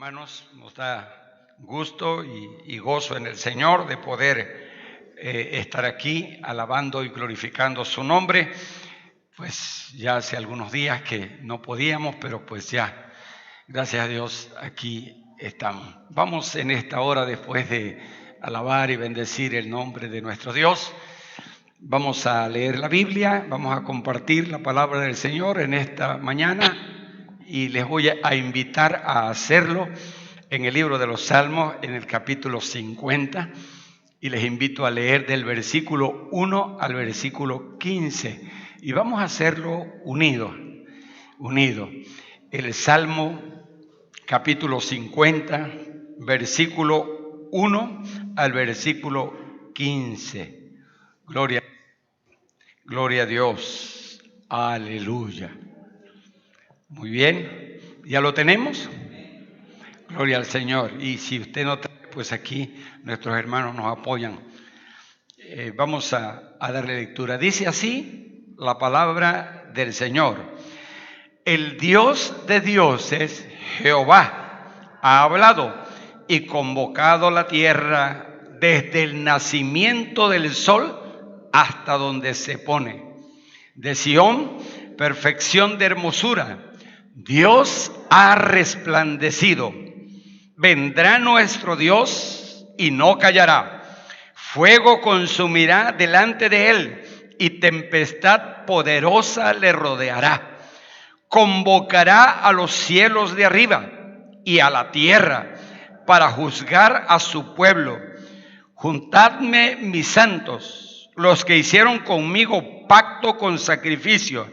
Hermanos, nos da gusto y gozo en el Señor de poder estar aquí alabando y glorificando su nombre. Pues ya hace algunos días que no podíamos, pero pues ya, gracias a Dios, aquí estamos. Vamos en esta hora, después de alabar y bendecir el nombre de nuestro Dios, vamos a leer la Biblia, vamos a compartir la palabra del Señor en esta mañana. Y les voy a invitar a hacerlo en el libro de los Salmos, en el capítulo 50, y les invito a leer del versículo 1 al versículo 15, y vamos a hacerlo unido. El Salmo capítulo 50, versículo 1 al versículo 15. Gloria a Dios, aleluya. Muy bien, ¿ya lo tenemos? Gloria al Señor. Y si usted no trae, pues aquí nuestros hermanos nos apoyan. Vamos a darle lectura. Dice así la palabra del Señor. El Dios de dioses, Jehová, ha hablado y convocado la tierra desde el nacimiento del sol hasta donde se pone. De Sión, perfección de hermosura. Dios ha resplandecido. Vendrá nuestro Dios y no callará. Fuego consumirá delante de él y tempestad poderosa le rodeará. Convocará a los cielos de arriba y a la tierra para juzgar a su pueblo. Juntadme mis santos, los que hicieron conmigo pacto con sacrificio,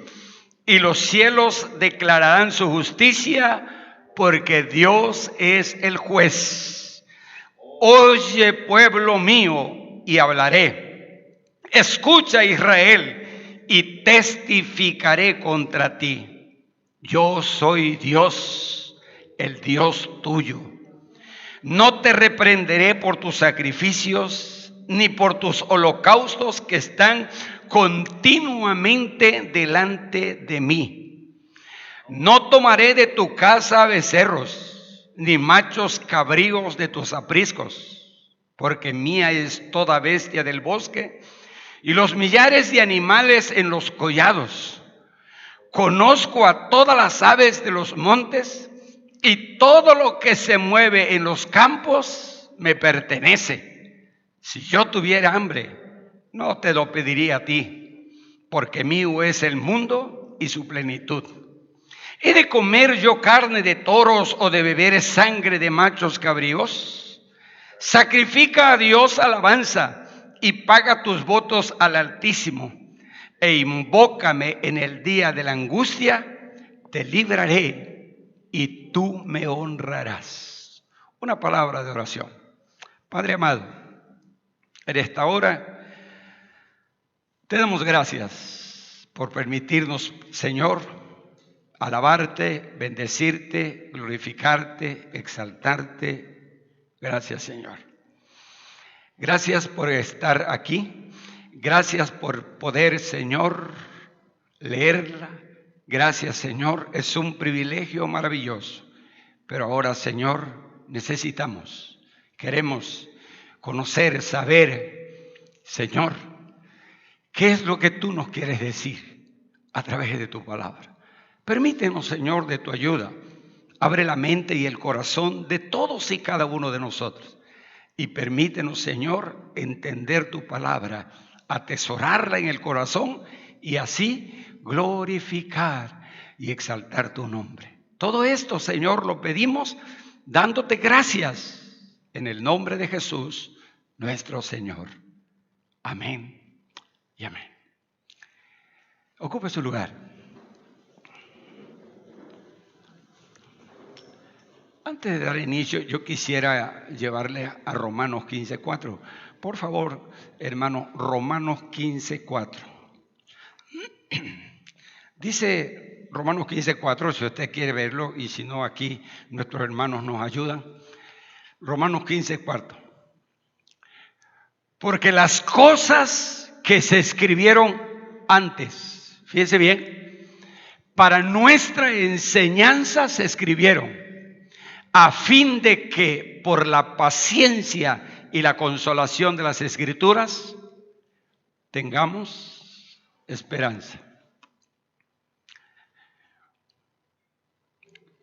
y los cielos declararán su justicia, porque Dios es el juez. Oye, pueblo mío, y hablaré. Escucha, Israel, y testificaré contra ti. Yo soy Dios, el Dios tuyo. No te reprenderé por tus sacrificios, ni por tus holocaustos que están continuamente delante de mí. No tomaré de tu casa becerros, ni machos cabríos de tus apriscos, porque mía es toda bestia del bosque y los millares de animales en los collados. Conozco a todas las aves de los montes, y todo lo que se mueve en los campos me pertenece. Si yo tuviera hambre, no te lo pediría a ti, porque mío es el mundo y su plenitud. ¿He de comer yo carne de toros o de beber sangre de machos cabríos? Sacrifica a Dios alabanza y paga tus votos al Altísimo, e invócame en el día de la angustia, te libraré y tú me honrarás. Una palabra de oración. Padre amado, en esta hora te damos gracias por permitirnos, Señor, alabarte, bendecirte, glorificarte, exaltarte. Gracias, Señor. Gracias por estar aquí. Gracias por poder, Señor, leerla. Gracias, Señor, es un privilegio maravilloso. Pero ahora, Señor, queremos conocer, saber, Señor, qué es lo que tú nos quieres decir a través de tu palabra. Permítenos, Señor, de tu ayuda. Abre la mente y el corazón de todos y cada uno de nosotros. Y permítenos, Señor, entender tu palabra, atesorarla en el corazón y así glorificar y exaltar tu nombre. Todo esto, Señor, lo pedimos dándote gracias en el nombre de Jesús, nuestro Señor. Amén y amén. Ocupe su lugar. Antes de dar inicio, yo quisiera llevarle a Romanos 15:4. Por favor, hermano, Romanos 15:4. Dice Romanos 15:4, si usted quiere verlo, y si no, aquí nuestros hermanos nos ayudan. Romanos 15:4. Porque las cosas que se escribieron antes, fíjense bien, para nuestra enseñanza se escribieron, a fin de que por la paciencia y la consolación de las Escrituras tengamos esperanza.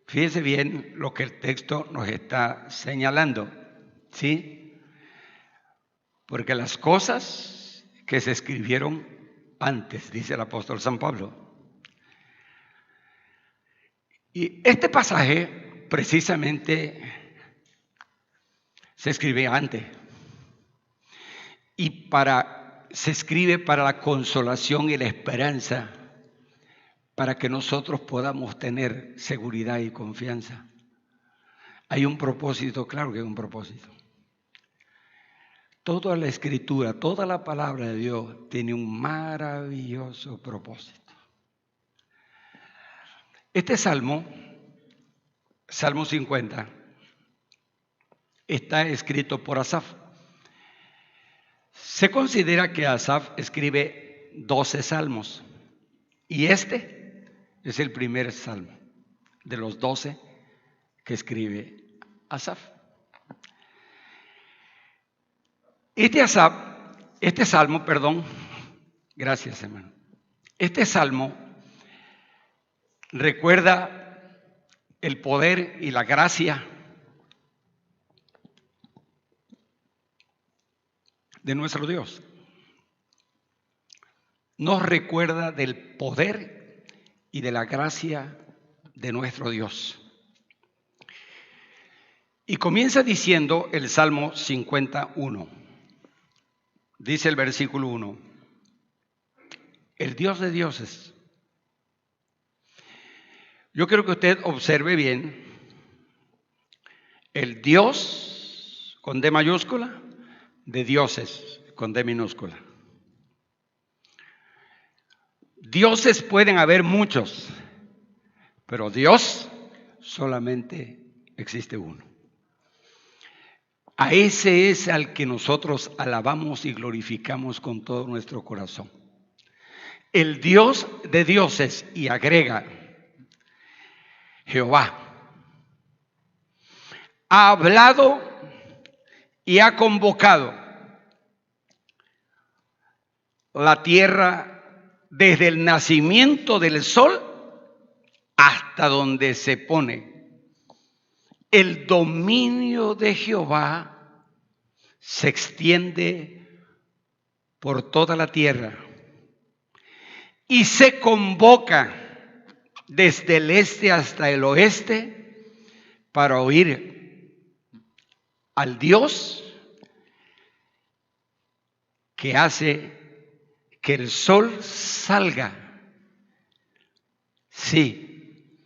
Fíjese bien lo que el texto nos está señalando, ¿sí? Porque las cosas que se escribieron antes, dice el apóstol San Pablo. Y este pasaje precisamente se escribe antes. Y se escribe para la consolación y la esperanza, para que nosotros podamos tener seguridad y confianza. Hay un propósito, claro que hay un propósito. Toda la Escritura, toda la palabra de Dios tiene un maravilloso propósito. Este Salmo 50, está escrito por Asaf. Se considera que Asaf escribe 12 salmos y este es el primer salmo de los 12 que escribe Asaf. Este salmo, gracias hermano. Este salmo recuerda el poder y la gracia de nuestro Dios. Nos recuerda del poder y de la gracia de nuestro Dios. Y comienza diciendo el Salmo 51. Dice el versículo 1. El Dios de dioses. Yo quiero que usted observe bien. El Dios con D mayúscula, de dioses con D minúscula. Dioses pueden haber muchos, pero Dios solamente existe uno. A ese es al que nosotros alabamos y glorificamos con todo nuestro corazón. El Dios de dioses, y agrega, Jehová, ha hablado y ha convocado la tierra desde el nacimiento del sol hasta donde se pone. El dominio de Jehová se extiende por toda la tierra y se convoca desde el este hasta el oeste para oír al Dios que hace que el sol salga, sí,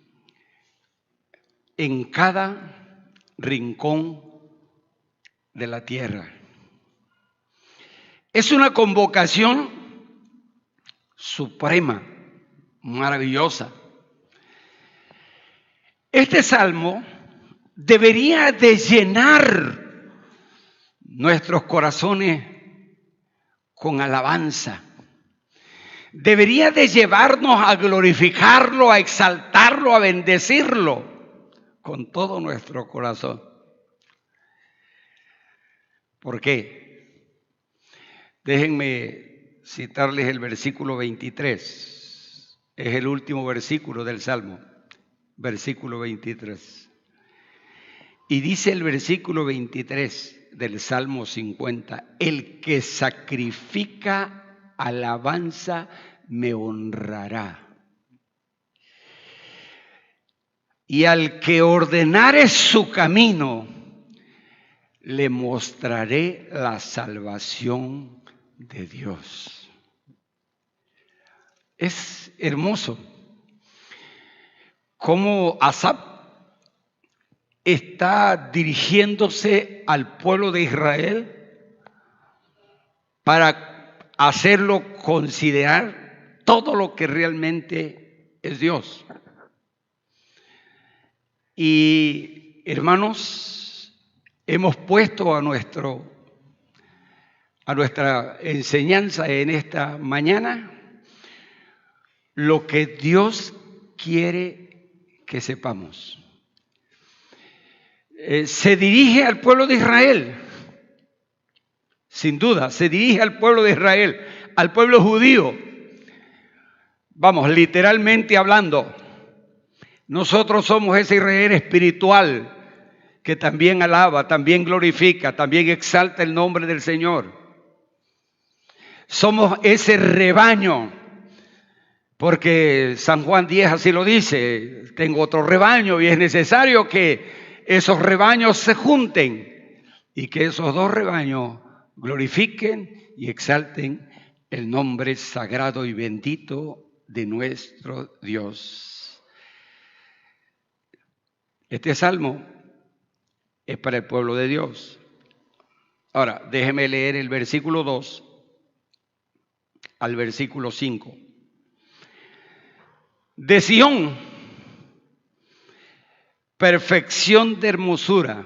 en cada rincón de la tierra. Es una convocación suprema, maravillosa. Este salmo debería de llenar nuestros corazones con alabanza. Debería de llevarnos a glorificarlo, a exaltarlo, a bendecirlo con todo nuestro corazón. ¿Por qué? Déjenme citarles el versículo 23. Es el último versículo del Salmo, versículo 23. Y dice el versículo 23 del Salmo 50, el que sacrifica alabanza me honrará. Y al que ordenare su camino, le mostraré la salvación de Dios. Es hermoso cómo Asaf está dirigiéndose al pueblo de Israel para hacerlo considerar todo lo que realmente es Dios. Y hermanos, hemos puesto a nuestra enseñanza en esta mañana lo que Dios quiere que sepamos. se dirige al pueblo de Israel. Sin duda, se dirige al pueblo de Israel, al pueblo judío. Vamos, literalmente hablando, nosotros somos ese Israel espiritual que también alaba, también glorifica, también exalta el nombre del Señor. Somos ese rebaño, porque San Juan 10 así lo dice, tengo otro rebaño y es necesario que esos rebaños se junten y que esos dos rebaños glorifiquen y exalten el nombre sagrado y bendito de nuestro Dios. Este salmo es para el pueblo de Dios. Ahora, déjeme leer el versículo 2 al versículo 5. De Sión, perfección de hermosura,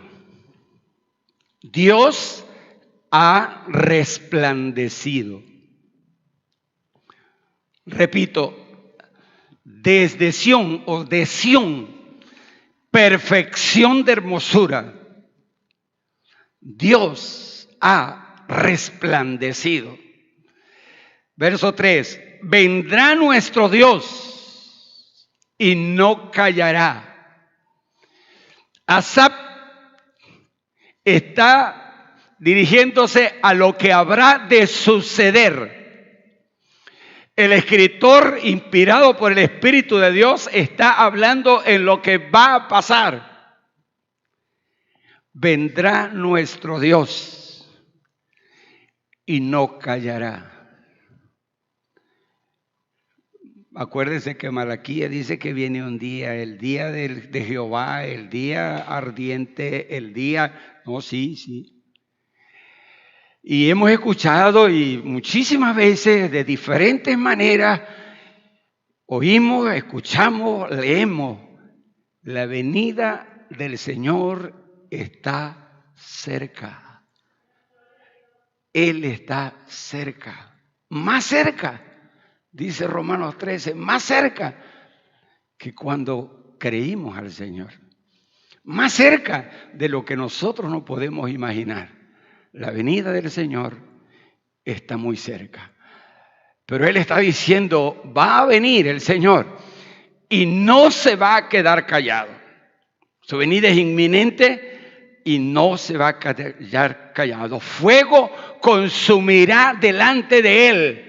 Dios ha resplandecido. Repito, desde Sión o de Sión, perfección de hermosura, Dios ha resplandecido. Verso 3, vendrá nuestro Dios y no callará. Asaf está dirigiéndose a lo que habrá de suceder. El escritor, inspirado por el Espíritu de Dios, está hablando en lo que va a pasar. Vendrá nuestro Dios y no callará. Acuérdense que Malaquías dice que viene un día, el día de Jehová, el día ardiente, el día... No, sí. Y hemos escuchado y muchísimas veces de diferentes maneras oímos, escuchamos, leemos. La venida del Señor está cerca. Él está cerca, más cerca. Dice Romanos 13, más cerca que cuando creímos al Señor. Más cerca de lo que nosotros no podemos imaginar. La venida del Señor está muy cerca. Pero Él está diciendo, va a venir el Señor y no se va a quedar callado. Su venida es inminente y no se va a quedar callado. Fuego consumirá delante de Él.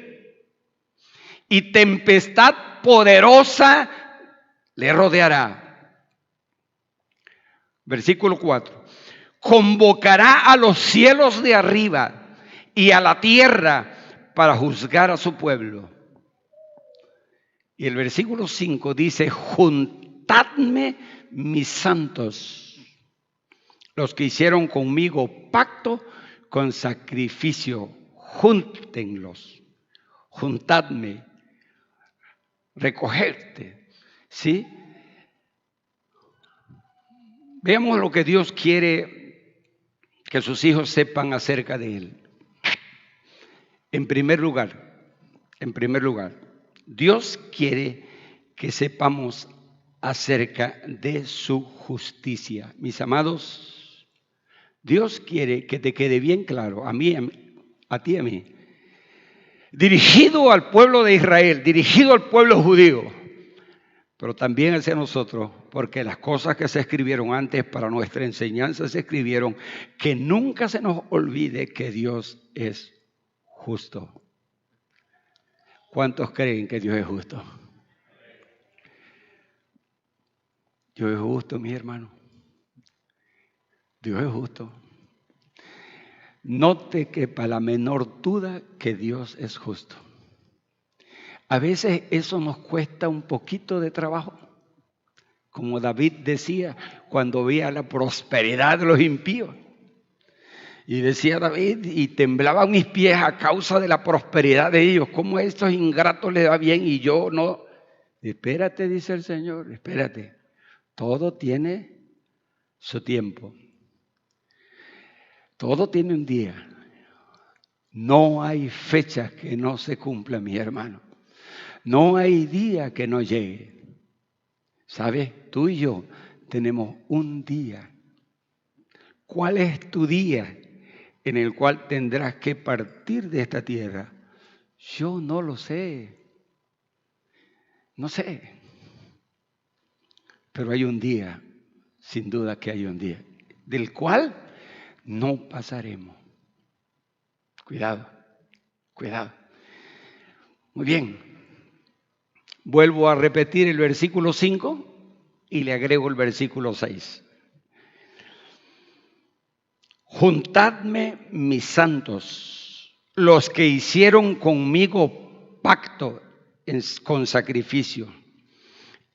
Y tempestad poderosa le rodeará. Versículo 4. Convocará a los cielos de arriba y a la tierra para juzgar a su pueblo. Y el versículo 5 dice, juntadme mis santos, los que hicieron conmigo pacto con sacrificio, júntenlos, juntadme. Recogerte, ¿sí? Veamos lo que Dios quiere que sus hijos sepan acerca de Él. En primer lugar, Dios quiere que sepamos acerca de su justicia. Mis amados, Dios quiere que te quede bien claro, a mí, a ti, a mí. Dirigido al pueblo de Israel, dirigido al pueblo judío, pero también hacia nosotros, porque las cosas que se escribieron antes para nuestra enseñanza se escribieron, que nunca se nos olvide que Dios es justo. ¿Cuántos creen que Dios es justo? Dios es justo, mis hermanos. Dios es justo. No te quepa la menor duda que Dios es justo. A veces eso nos cuesta un poquito de trabajo. Como David decía cuando veía la prosperidad de los impíos. Y decía David, y temblaban mis pies a causa de la prosperidad de ellos. ¿Cómo a estos ingratos les va bien y yo no? Espérate, dice el Señor, espérate. Todo tiene su tiempo. Todo tiene un día. No hay fecha que no se cumpla, mi hermano. No hay día que no llegue. ¿Sabes? Tú y yo tenemos un día ¿Cuál es tu día en el cual tendrás que partir de esta tierra? Yo no lo sé. No sé. Pero hay un día, sin duda que hay un día, del cual no pasaremos. Cuidado, cuidado. Muy bien. Vuelvo a repetir el versículo 5 y le agrego el versículo 6. Juntadme mis santos, los que hicieron conmigo pacto con sacrificio,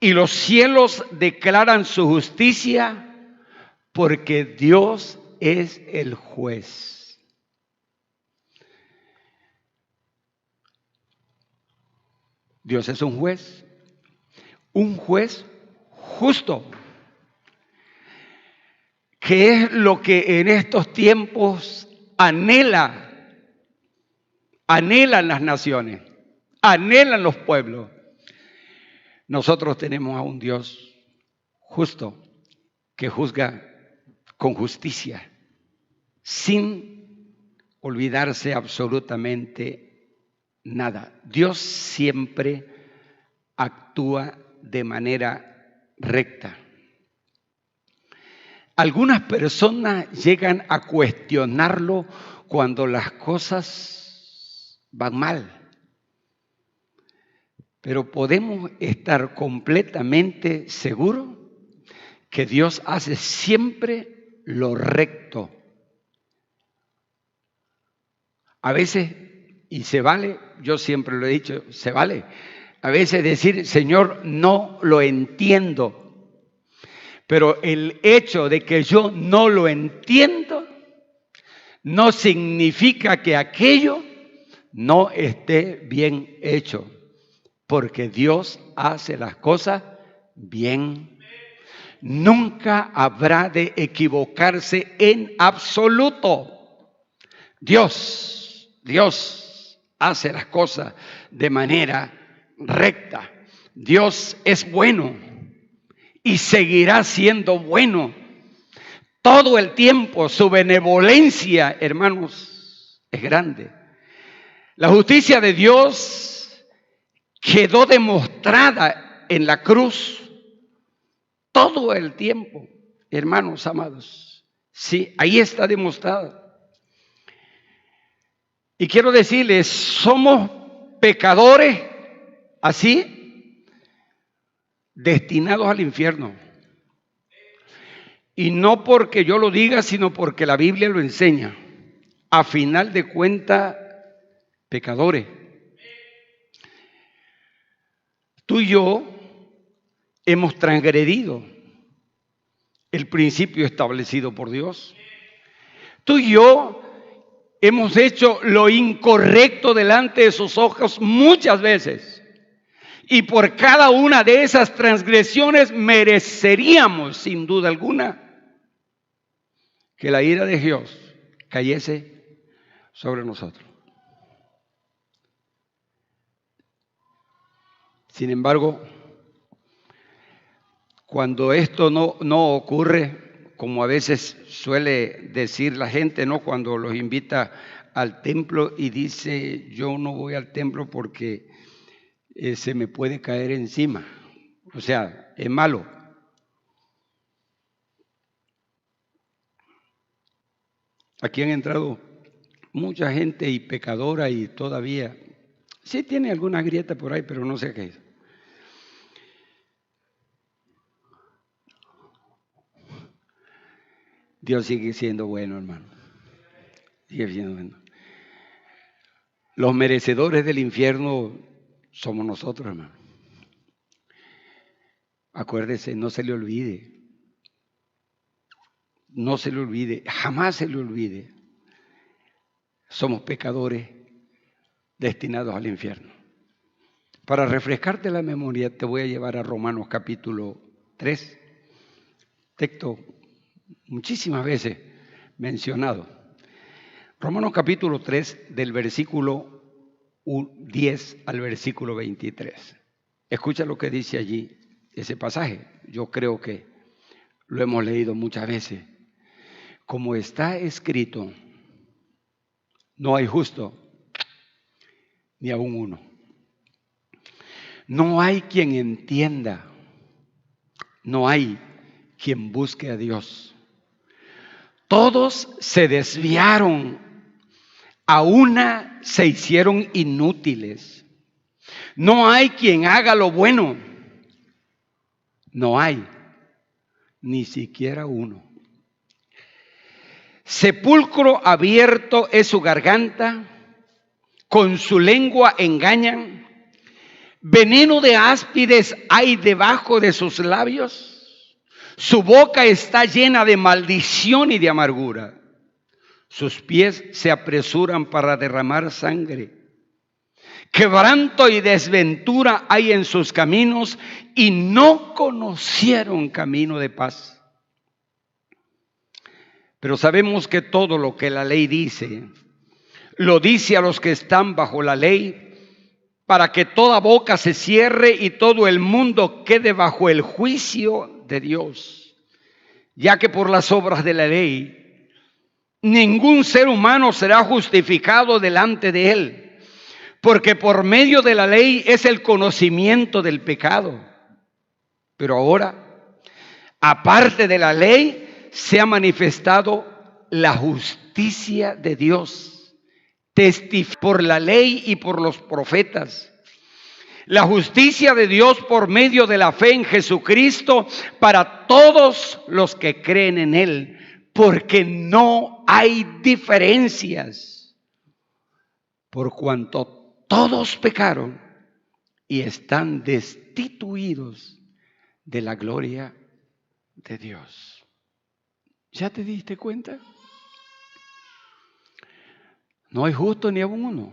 y los cielos declaran su justicia, porque Dios es el juez. Dios es un juez justo, que es lo que en estos tiempos anhelan las naciones, anhelan los pueblos. Nosotros tenemos a un Dios justo que juzga con justicia, sin olvidarse absolutamente nada. Dios siempre actúa de manera recta. Algunas personas llegan a cuestionarlo cuando las cosas van mal. Pero podemos estar completamente seguros que Dios hace siempre lo recto. A veces, y se vale, yo siempre lo he dicho, se vale. A veces decir, Señor, no lo entiendo. Pero el hecho de que yo no lo entiendo no significa que aquello no esté bien hecho. Porque Dios hace las cosas bien. Nunca habrá de equivocarse en absoluto. Dios hace las cosas de manera recta. Dios es bueno y seguirá siendo bueno todo el tiempo. Su benevolencia, hermanos, es grande. La justicia de Dios quedó demostrada en la cruz todo el tiempo, hermanos amados. Sí, ahí está demostrada. Y quiero decirles, somos pecadores así, destinados al infierno. Y no porque yo lo diga, sino porque la Biblia lo enseña. A final de cuentas, pecadores. Tú y yo hemos transgredido el principio establecido por Dios. Tú y yo hemos hecho lo incorrecto delante de sus ojos muchas veces. Y por cada una de esas transgresiones mereceríamos, sin duda alguna, que la ira de Dios cayese sobre nosotros. Sin embargo, cuando esto no ocurre, como a veces suele decir la gente, ¿no? Cuando los invita al templo y dice, yo no voy al templo porque se me puede caer encima. O sea, es malo. Aquí han entrado mucha gente y pecadora y todavía, sí tiene alguna grieta por ahí, pero no sé qué es. Dios sigue siendo bueno, hermano. Sigue siendo bueno. Los merecedores del infierno somos nosotros, hermano. Acuérdese, no se le olvide. No se le olvide, jamás se le olvide. Somos pecadores destinados al infierno. Para refrescarte la memoria, te voy a llevar a Romanos capítulo 3, texto muchísimas veces mencionado. Romanos capítulo 3, del versículo 10 al versículo 23. Escucha lo que dice allí ese pasaje. Yo creo que lo hemos leído muchas veces. como está escrito, no hay justo ni aun uno. No hay quien entienda, no hay quien busque a Dios. Todos se desviaron, a una se hicieron inútiles. No hay quien haga lo bueno, no hay ni siquiera uno. Sepulcro abierto es su garganta, con su lengua engañan, veneno de áspides hay debajo de sus labios, su boca está llena de maldición y de amargura, sus pies se apresuran para derramar sangre, quebranto y desventura hay en sus caminos y no conocieron camino de paz. Pero sabemos que todo lo que la ley dice, lo dice a los que están bajo la ley, para que toda boca se cierre y todo el mundo quede bajo el juicio de Dios. Ya que por las obras de la ley, ningún ser humano será justificado delante de él, porque por medio de la ley es el conocimiento del pecado. Pero ahora, aparte de la ley, se ha manifestado la justicia de Dios, por la ley y por los profetas. La justicia de Dios por medio de la fe en Jesucristo para todos los que creen en Él, porque no hay diferencias, por cuanto todos pecaron y están destituidos de la gloria de Dios. ¿Ya te diste cuenta? No hay justo ni aun uno.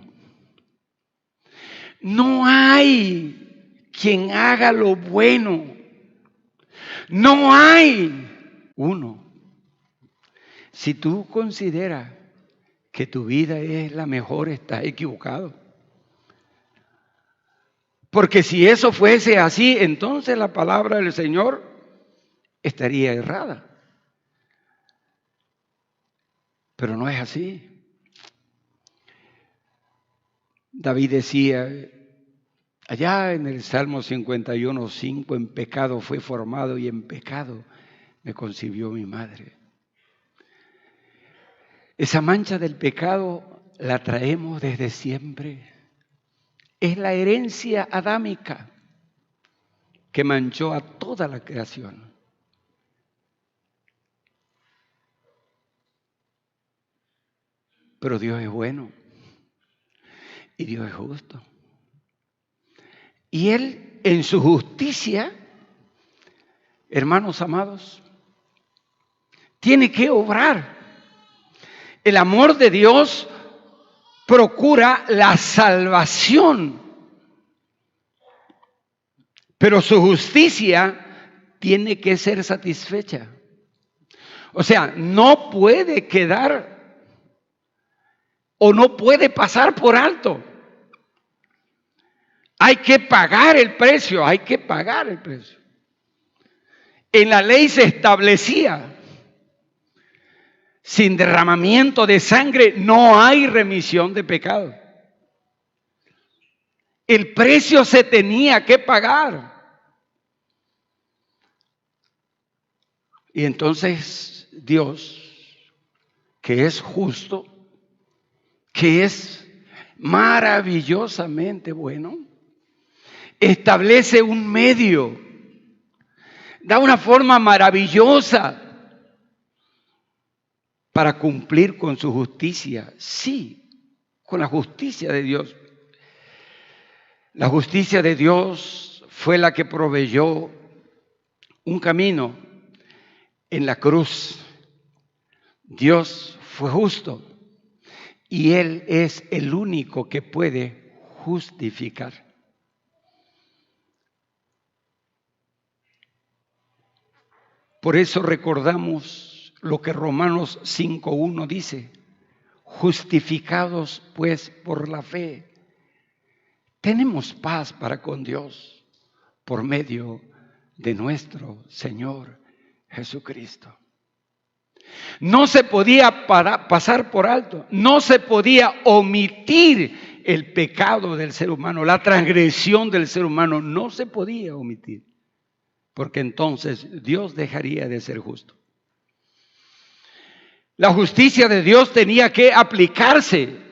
No hay quien haga lo bueno. No hay uno. Si tú consideras que tu vida es la mejor, estás equivocado. Porque si eso fuese así, entonces la palabra del Señor estaría errada. Pero no es así. David decía allá en el Salmo 51:5, en pecado fue formado y en pecado me concibió mi madre. Esa mancha del pecado la traemos desde siempre. Es la herencia adámica que manchó a toda la creación. Pero Dios es bueno y Dios es justo. Y Él, en su justicia, hermanos amados, tiene que obrar. El amor de Dios procura la salvación, pero su justicia tiene que ser satisfecha. O sea, no puede quedar o no puede pasar por alto. Hay que pagar el precio, hay que pagar el precio. En la ley se establecía, sin derramamiento de sangre no hay remisión de pecado. El precio se tenía que pagar. Y entonces Dios, que es justo, que es maravillosamente bueno, establece un medio, da una forma maravillosa para cumplir con su justicia. Sí, con la justicia de Dios. La justicia de Dios fue la que proveyó un camino en la cruz. Dios fue justo y Él es el único que puede justificar. Por eso recordamos lo que Romanos 5:1 dice: justificados pues por la fe, tenemos paz para con Dios por medio de nuestro Señor Jesucristo. No se podía pasar por alto, no se podía omitir el pecado del ser humano, la transgresión del ser humano, no se podía omitir, porque entonces Dios dejaría de ser justo. La justicia de Dios tenía que aplicarse.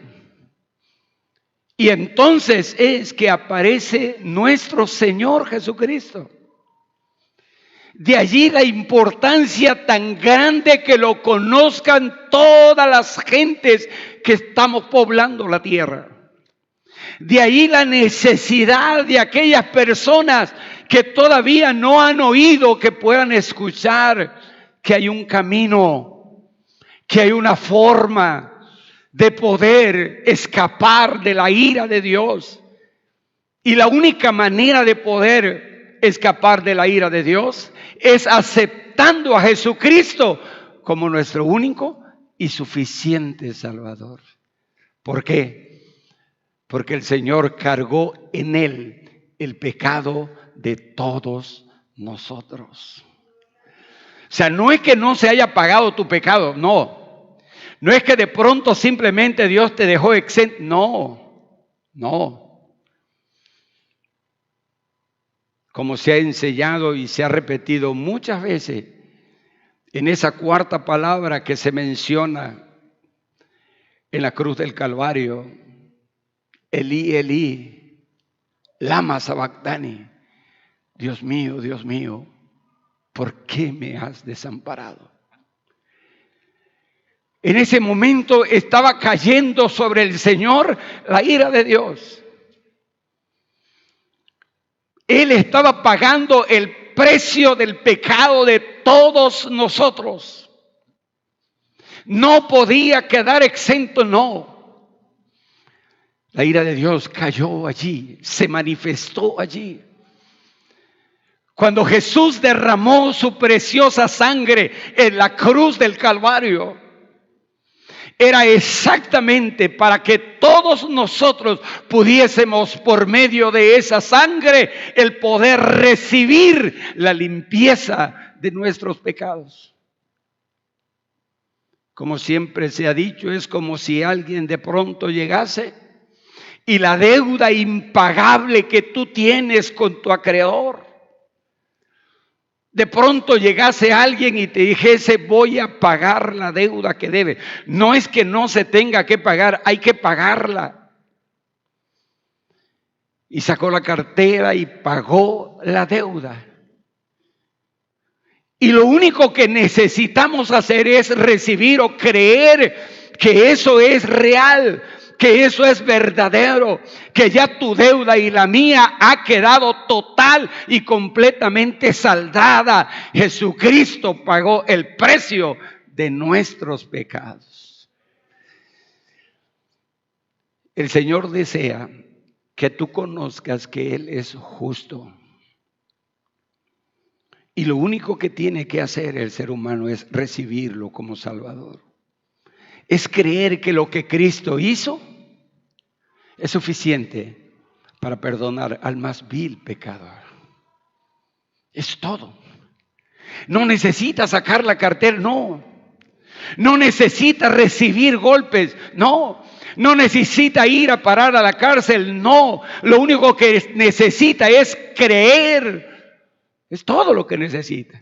Y entonces es que aparece nuestro Señor Jesucristo. De allí la importancia tan grande que lo conozcan todas las gentes que estamos poblando la tierra. De ahí la necesidad de aquellas personas que todavía no han oído, que puedan escuchar que hay un camino, que hay una forma de poder escapar de la ira de Dios. Y la única manera de poder escapar de la ira de Dios es aceptando a Jesucristo como nuestro único y suficiente Salvador. ¿Por qué? Porque el Señor cargó en Él el pecado de todos nosotros. O sea, no es que no se haya pagado tu pecado, no. No es que de pronto simplemente Dios te dejó exento. No. Como se ha enseñado y se ha repetido muchas veces en esa cuarta palabra que se menciona en la cruz del Calvario: Elí, Elí, lama sabactani. Dios mío, ¿por qué me has desamparado? En ese momento estaba cayendo sobre el Señor la ira de Dios. Él estaba pagando el precio del pecado de todos nosotros. No podía quedar exento, no. La ira de Dios cayó allí, se manifestó allí. Cuando Jesús derramó su preciosa sangre en la cruz del Calvario, era exactamente para que todos nosotros pudiésemos, por medio de esa sangre, el poder recibir la limpieza de nuestros pecados. Como siempre se ha dicho, es como si alguien de pronto llegase y la deuda impagable que tú tienes con tu acreedor, de pronto llegase alguien y te dijese: voy a pagar la deuda que debe. No es que no se tenga que pagar, hay que pagarla. Y sacó la cartera y pagó la deuda. Y lo único que necesitamos hacer es recibir o creer que eso es real, que eso es verdadero, que ya tu deuda y la mía ha quedado total y completamente saldada. Jesucristo pagó el precio de nuestros pecados. El Señor desea que tú conozcas que Él es justo. Y lo único que tiene que hacer el ser humano es recibirlo como Salvador. Es creer que lo que Cristo hizo es suficiente para perdonar al más vil pecador. Es todo. No necesita sacar la cartera, no. No necesita recibir golpes, no. No necesita ir a parar a la cárcel, no. Lo único que necesita es creer. Es todo lo que necesita.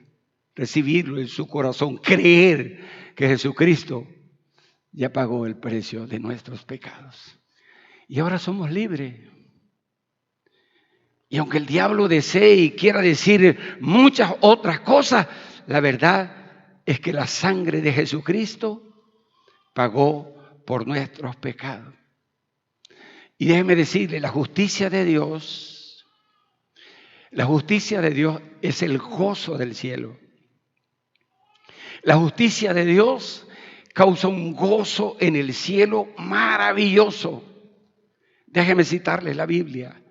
Recibirlo en su corazón, creer que Jesucristo ya pagó el precio de nuestros pecados. Y ahora somos libres. Y aunque el diablo desee y quiera decir muchas otras cosas, la verdad es que la sangre de Jesucristo pagó por nuestros pecados. Y déjeme decirle, la justicia de Dios es el gozo del cielo. La justicia de Dios causa un gozo en el cielo maravilloso. Déjeme citarles la Biblia.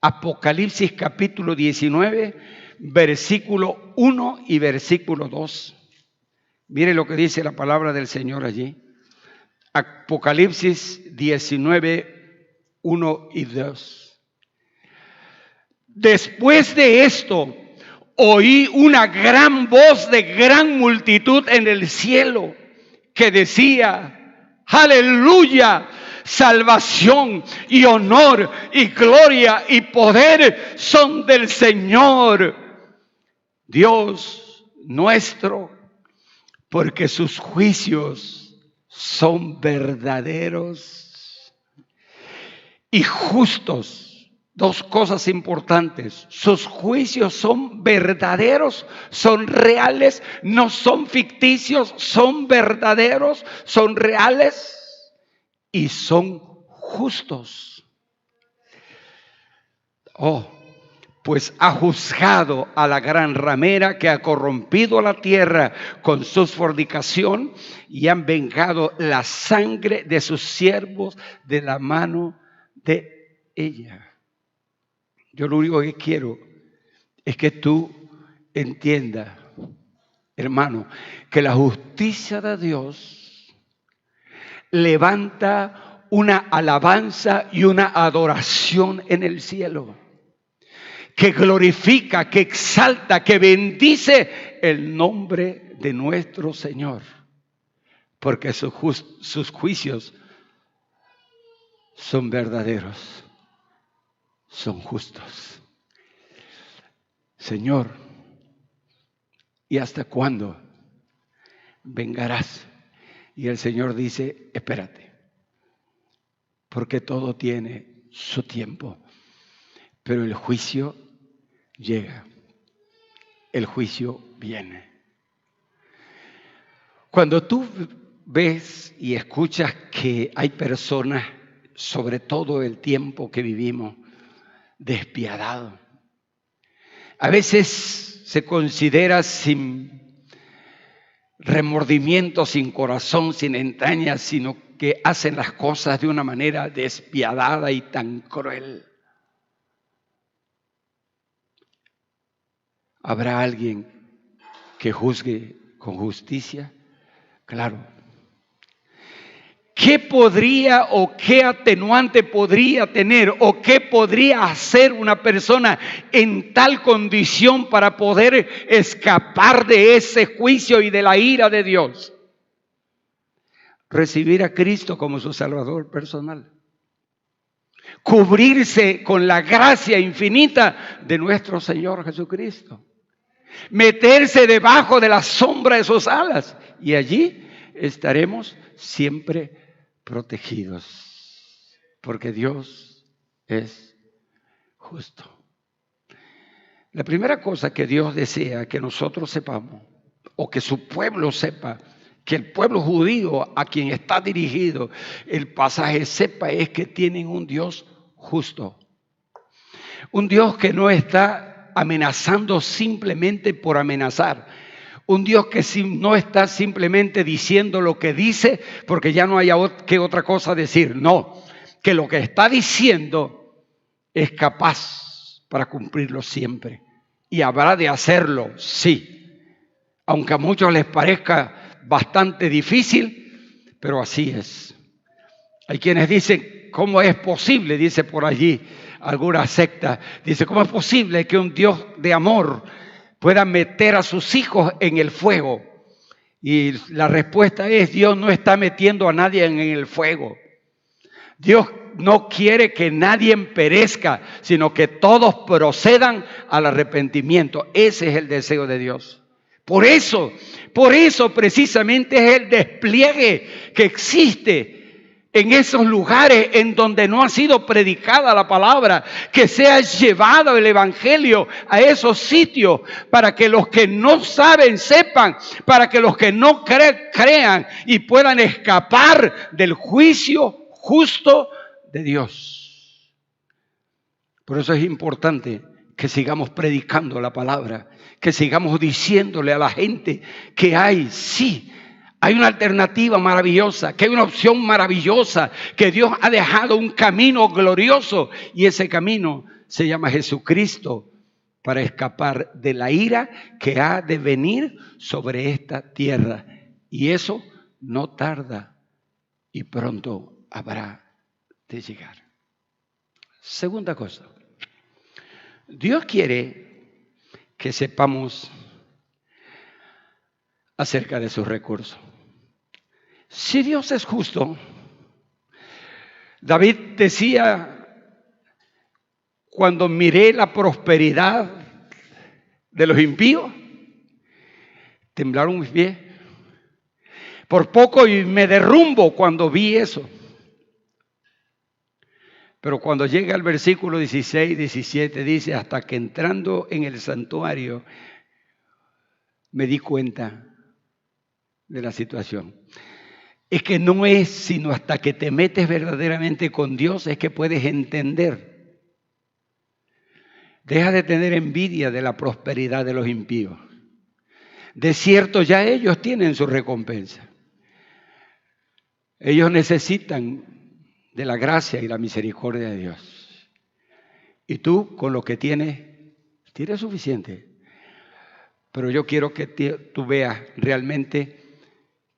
Apocalipsis capítulo 19, versículo 1 y versículo 2. Mire lo que dice la palabra del Señor allí. Apocalipsis 19, 1 y 2. Después de esto, oí una gran voz de gran multitud en el cielo que decía: aleluya, salvación y honor y gloria y poder son del Señor Dios nuestro, porque sus juicios son verdaderos y justos. Dos cosas importantes: sus juicios son verdaderos, son reales, no son ficticios, son verdaderos, son reales y son justos. Pues ha juzgado a la gran ramera que ha corrompido la tierra con su fornicación, y han vengado la sangre de sus siervos de la mano de ella. Yo lo único que quiero es que tú entiendas, hermano, que la justicia de Dios levanta una alabanza y una adoración en el cielo, que glorifica, que exalta, que bendice el nombre de nuestro Señor, porque sus juicios son verdaderos, son justos. Señor, ¿y hasta cuándo vengarás? Y el Señor dice: espérate, porque todo tiene su tiempo, pero el juicio llega, el juicio viene. Cuando tú ves y escuchas que hay personas, sobre todo el tiempo que vivimos, despiadados, a veces se considera sin remordimiento, sin corazón, sin entrañas, sino que hacen las cosas de una manera despiadada y tan cruel. ¿Habrá alguien que juzgue con justicia? Claro. ¿Qué podría o qué atenuante podría tener o qué podría hacer una persona en tal condición para poder escapar de ese juicio y de la ira de Dios? Recibir a Cristo como su Salvador personal. Cubrirse con la gracia infinita de nuestro Señor Jesucristo. Meterse debajo de la sombra de sus alas, y allí estaremos siempre protegidos, porque Dios es justo. La primera cosa que Dios desea que nosotros sepamos, o que su pueblo sepa, que el pueblo judío a quien está dirigido el pasaje sepa, es que tienen un Dios justo. Un Dios que no está amenazando simplemente por amenazar. Un Dios que no está simplemente diciendo lo que dice porque ya no hay que otra cosa decir. No, que lo que está diciendo es capaz para cumplirlo siempre. Y habrá de hacerlo, sí. Aunque a muchos les parezca bastante difícil, pero así es. Hay quienes dicen: ¿cómo es posible? Dice por allí alguna secta. Dice: ¿cómo es posible que un Dios de amor pueda meter a sus hijos en el fuego? Y la respuesta es: Dios no está metiendo a nadie en el fuego. Dios no quiere que nadie perezca, sino que todos procedan al arrepentimiento. Ese es el deseo de Dios. Por eso precisamente es el despliegue que existe en esos lugares en donde no ha sido predicada la palabra, que sea llevado el evangelio a esos sitios para que los que no saben sepan, para que los que no crean y puedan escapar del juicio justo de Dios. Por eso es importante que sigamos predicando la palabra, que sigamos diciéndole a la gente que hay una alternativa maravillosa, que hay una opción maravillosa, que Dios ha dejado un camino glorioso, y ese camino se llama Jesucristo, para escapar de la ira que ha de venir sobre esta tierra. Y eso no tarda y pronto habrá de llegar. Segunda cosa, Dios quiere que sepamos acerca de sus recursos. Si Dios es justo, David decía, cuando miré la prosperidad de los impíos, temblaron mis pies. Por poco y me derrumbo cuando vi eso. Pero cuando llega al versículo 16, 17, dice, hasta que entrando en el santuario me di cuenta de la situación. Es que no es sino hasta que te metes verdaderamente con Dios es que puedes entender. Deja de tener envidia de la prosperidad de los impíos. De cierto, ya ellos tienen su recompensa. Ellos necesitan de la gracia y la misericordia de Dios. Y tú, con lo que tienes suficiente. Pero yo quiero que tú veas realmente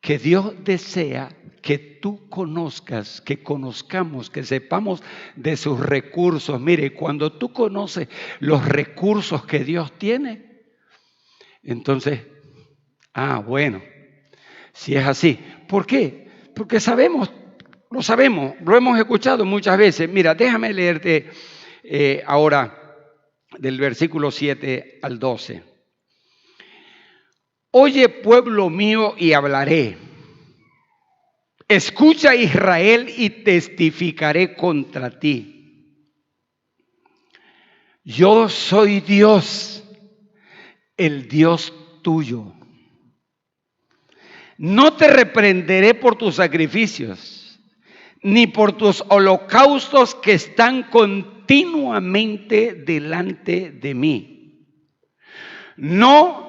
que Dios desea que tú conozcas, que conozcamos, que sepamos de sus recursos. Mire, cuando tú conoces los recursos que Dios tiene, entonces, bueno, si es así. ¿Por qué? Porque lo hemos escuchado muchas veces. Mira, déjame leerte ahora del versículo 7 al 12. Oye, pueblo mío, y hablaré. Escucha, Israel, y testificaré contra ti. Yo soy Dios, el Dios tuyo. No te reprenderé por tus sacrificios, ni por tus holocaustos que están continuamente delante de mí. No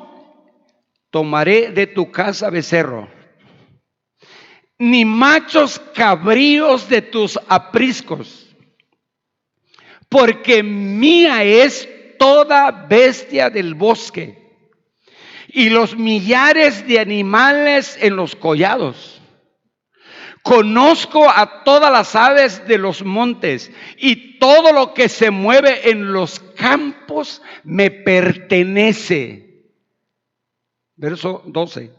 tomaré de tu casa becerro, ni machos cabríos de tus apriscos, porque mía es toda bestia del bosque y los millares de animales en los collados. Conozco a todas las aves de los montes y todo lo que se mueve en los campos me pertenece. Verso 12.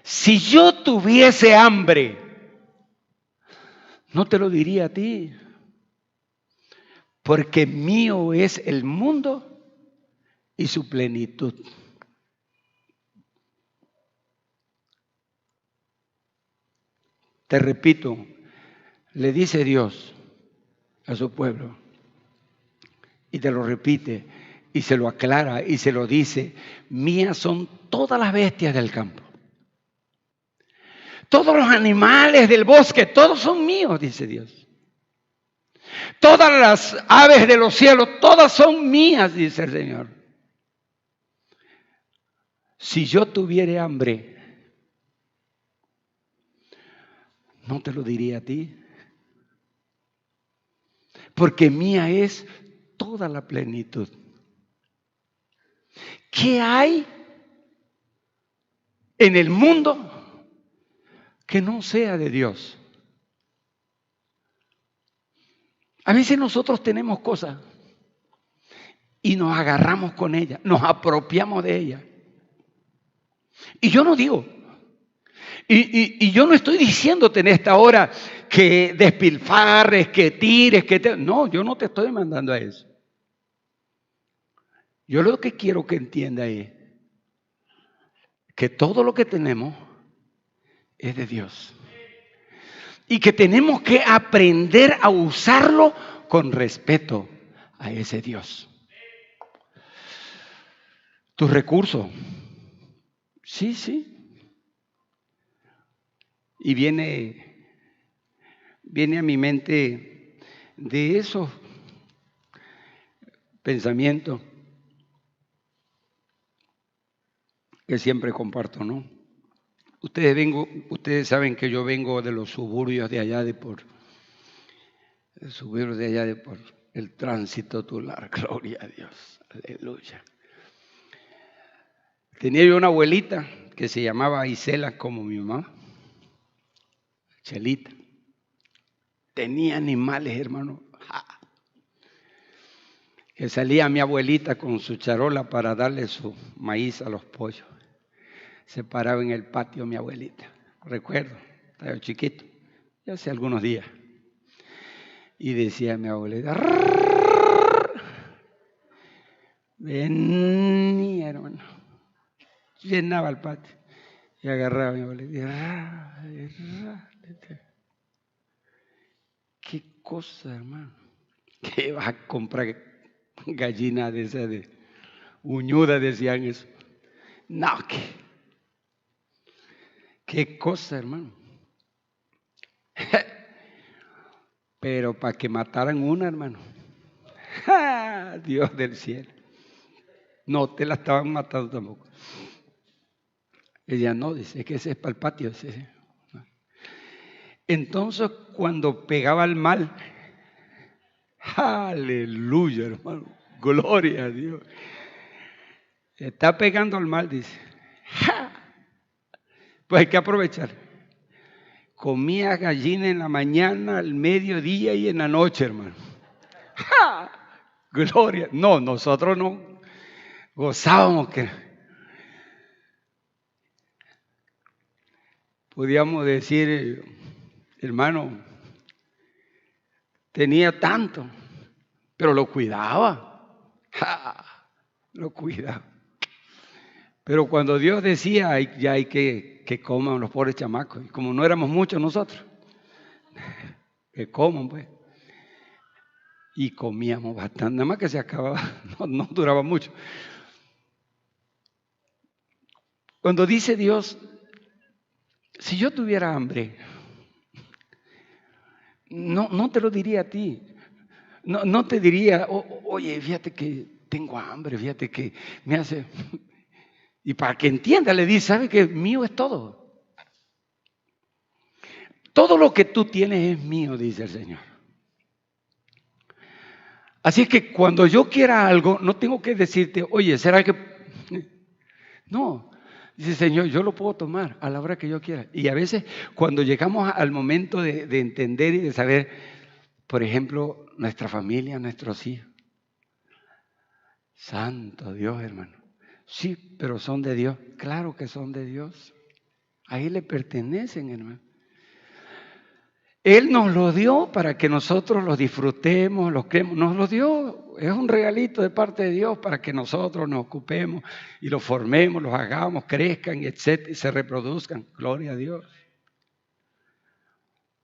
Si yo tuviese hambre, no te lo diría a ti, porque mío es el mundo y su plenitud. Te repito, le dice Dios a su pueblo, y te lo repite, y se lo aclara, y se lo dice, mías son todas las bestias del campo. Todos los animales del bosque, todos son míos, dice Dios. Todas las aves de los cielos, todas son mías, dice el Señor. Si yo tuviera hambre, no te lo diría a ti, porque mía es toda la plenitud. ¿Qué hay en el mundo que no sea de Dios? A veces nosotros tenemos cosas y nos agarramos con ellas, nos apropiamos de ellas. Y yo no digo, y yo no estoy diciéndote en esta hora que despilfarres, que tires, no, yo no te estoy mandando a eso. Yo lo que quiero que entienda es que todo lo que tenemos es de Dios. Y que tenemos que aprender a usarlo con respeto a ese Dios. Tus recursos. Sí. Y viene a mi mente de esos pensamientos que siempre comparto, ¿no? Ustedes saben que yo vengo de los suburbios de allá por el tránsito tular, gloria a Dios, aleluya. Tenía yo una abuelita que se llamaba Isela como mi mamá, Chelita. Tenía animales, hermano. que salía mi abuelita con su charola para darle su maíz a los pollos. Se paraba en el patio mi abuelita, recuerdo, estaba yo chiquito, ya hace algunos días. Y decía mi abuelita, venía, hermano, llenaba el patio y agarraba a mi abuelita. ¿Qué cosa, hermano? ¿Qué vas a comprar gallina de esa de uñuda? Decían eso. No, ¿qué cosa, hermano? Pero para que mataran una, hermano. Dios del cielo. No te la estaban matando tampoco. Ella no, dice, es que ese es para el patio. Dice. Entonces, cuando pegaba el mal, aleluya, hermano, gloria a Dios. Está pegando al mal, dice. Pues hay que aprovechar. Comía gallina en la mañana, al mediodía y en la noche, hermano. Gloria. No, nosotros no gozábamos que podíamos decir, hermano, tenía tanto, pero lo cuidaba. Lo cuidaba. Pero cuando Dios decía, ya hay que coman los pobres chamacos, y como no éramos muchos nosotros, que coman pues. Y comíamos bastante, nada más que se acababa, no duraba mucho. Cuando dice Dios, si yo tuviera hambre, no te lo diría a ti, no te diría, oye, fíjate que tengo hambre, fíjate que me hace... Y para que entienda, le dice, ¿sabe que mío es todo? Todo lo que tú tienes es mío, dice el Señor. Así es que cuando yo quiera algo, no tengo que decirte, oye, ¿será que...? No, dice el Señor, yo lo puedo tomar a la hora que yo quiera. Y a veces cuando llegamos al momento de entender y de saber, por ejemplo, nuestra familia, nuestros hijos. Santo Dios, hermano. Sí, pero son de Dios. Claro que son de Dios. Ahí le pertenecen, hermano. Él nos lo dio para que nosotros los disfrutemos, los creemos. Nos lo dio, es un regalito de parte de Dios para que nosotros nos ocupemos y los formemos, los hagamos, crezcan, etcétera, y se reproduzcan. Gloria a Dios.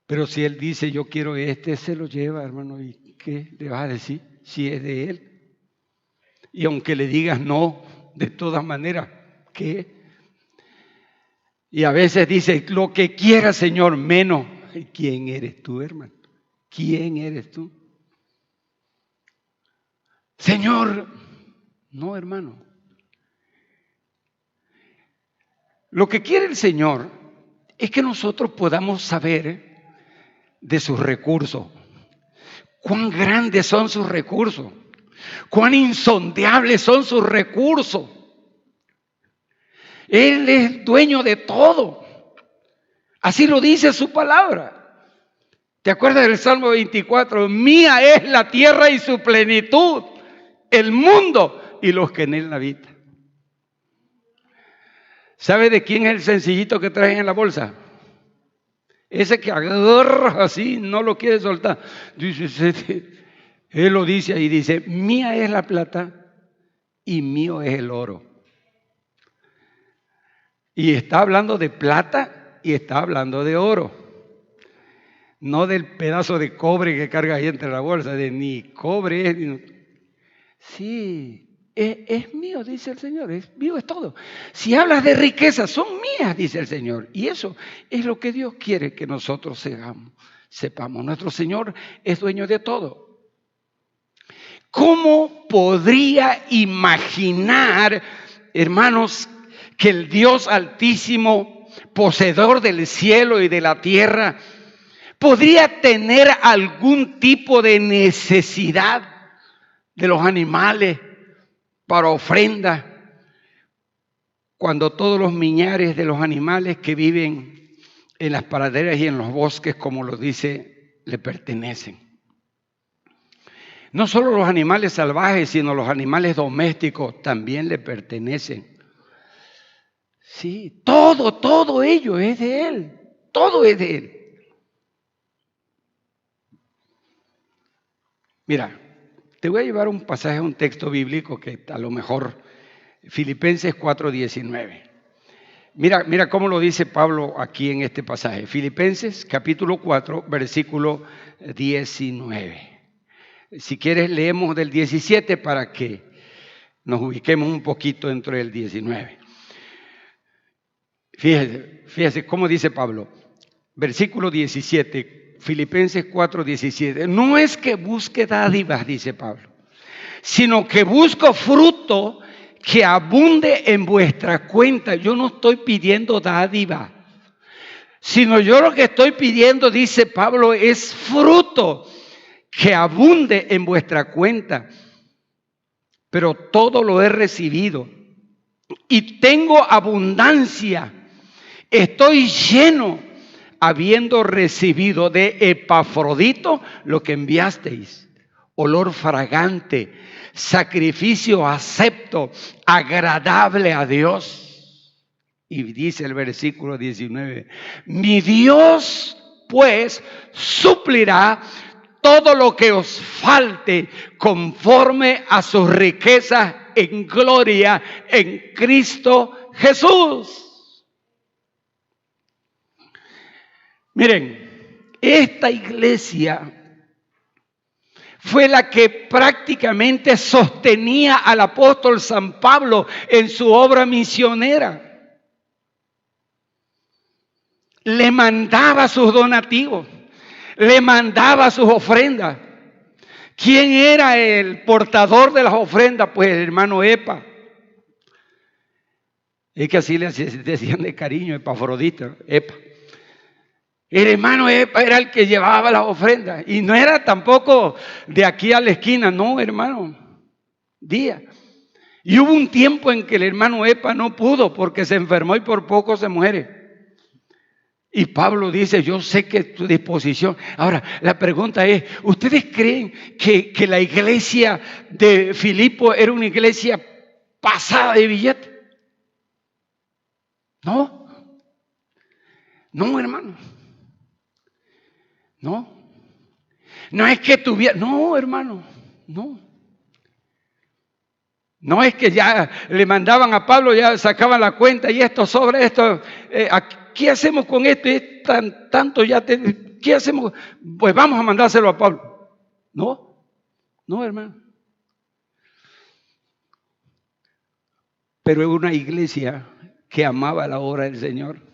Pero si Él dice, yo quiero se lo lleva, hermano, ¿y qué le vas a decir? Si es de Él. Y aunque le digas no, de todas maneras, ¿qué? Y a veces dice, lo que quiera, Señor, menos. ¿Quién eres tú, hermano? ¿Quién eres tú? Señor, no, hermano. Lo que quiere el Señor es que nosotros podamos saber de sus recursos. Cuán grandes son sus recursos. Cuán insondables son sus recursos. Él es dueño de todo. Así lo dice su palabra. ¿Te acuerdas del Salmo 24? Mía es la tierra y su plenitud, el mundo y los que en él habitan. ¿Sabe de quién es el sencillito que traen en la bolsa? Ese que agarra así, no lo quiere soltar. Dice, él lo dice ahí, dice, mía es la plata y mío es el oro. Y está hablando de plata y está hablando de oro. No del pedazo de cobre que carga ahí entre la bolsa, de ni cobre es. Sí, es mío, dice el Señor, es mío, es todo. Si hablas de riqueza, son mías, dice el Señor. Y eso es lo que Dios quiere que nosotros sepamos. Nuestro Señor es dueño de todo. ¿Cómo podría imaginar, hermanos, que el Dios Altísimo, poseedor del cielo y de la tierra, podría tener algún tipo de necesidad de los animales para ofrenda, cuando todos los millares de los animales que viven en las praderas y en los bosques, como lo dice, le pertenecen? No solo los animales salvajes, sino los animales domésticos también le pertenecen. Sí, todo ello es de Él. Todo es de Él. Mira, te voy a llevar un pasaje, un texto bíblico que a lo mejor, Filipenses 4:19. Mira cómo lo dice Pablo aquí en este pasaje. Filipenses capítulo 4, versículo 19. Si quieres leemos del 17 para que nos ubiquemos un poquito dentro del 19. Fíjese cómo dice Pablo. Versículo 17, Filipenses 4:17. No es que busque dádivas, dice Pablo, sino que busco fruto que abunde en vuestra cuenta. Yo no estoy pidiendo dádiva, sino yo lo que estoy pidiendo, dice Pablo, es fruto que abunde en vuestra cuenta. Pero todo lo he recibido y tengo abundancia. Estoy lleno, habiendo recibido de Epafrodito lo que enviasteis, olor fragante, sacrificio acepto, agradable a Dios. Y dice el versículo 19, mi Dios pues suplirá todo lo que os falte conforme a sus riquezas en gloria en Cristo Jesús. Miren, esta iglesia fue la que prácticamente sostenía al apóstol San Pablo en su obra misionera. Le mandaba sus donativos, le mandaba sus ofrendas. ¿Quién era el portador de las ofrendas? Pues el hermano Epa. Es que así le decían de cariño, Epafrodito, Epa. El hermano Epa era el que llevaba las ofrendas. Y no era tampoco de aquí a la esquina, no, hermano. Día. Y hubo un tiempo en que el hermano Epa no pudo porque se enfermó y por poco se muere. Y Pablo dice, yo sé que tu disposición. Ahora, la pregunta es, ¿ustedes creen que la iglesia de Filipo era una iglesia pasada de billete? No. No, hermano. No es que tuviera, no, hermano, no. No es que ya le mandaban a Pablo, ya sacaban la cuenta y esto sobre esto, ¿qué hacemos con esto? Es tanto ya, ¿qué hacemos? Pues vamos a mandárselo a Pablo. No, hermano. Pero es una iglesia que amaba la obra del Señor.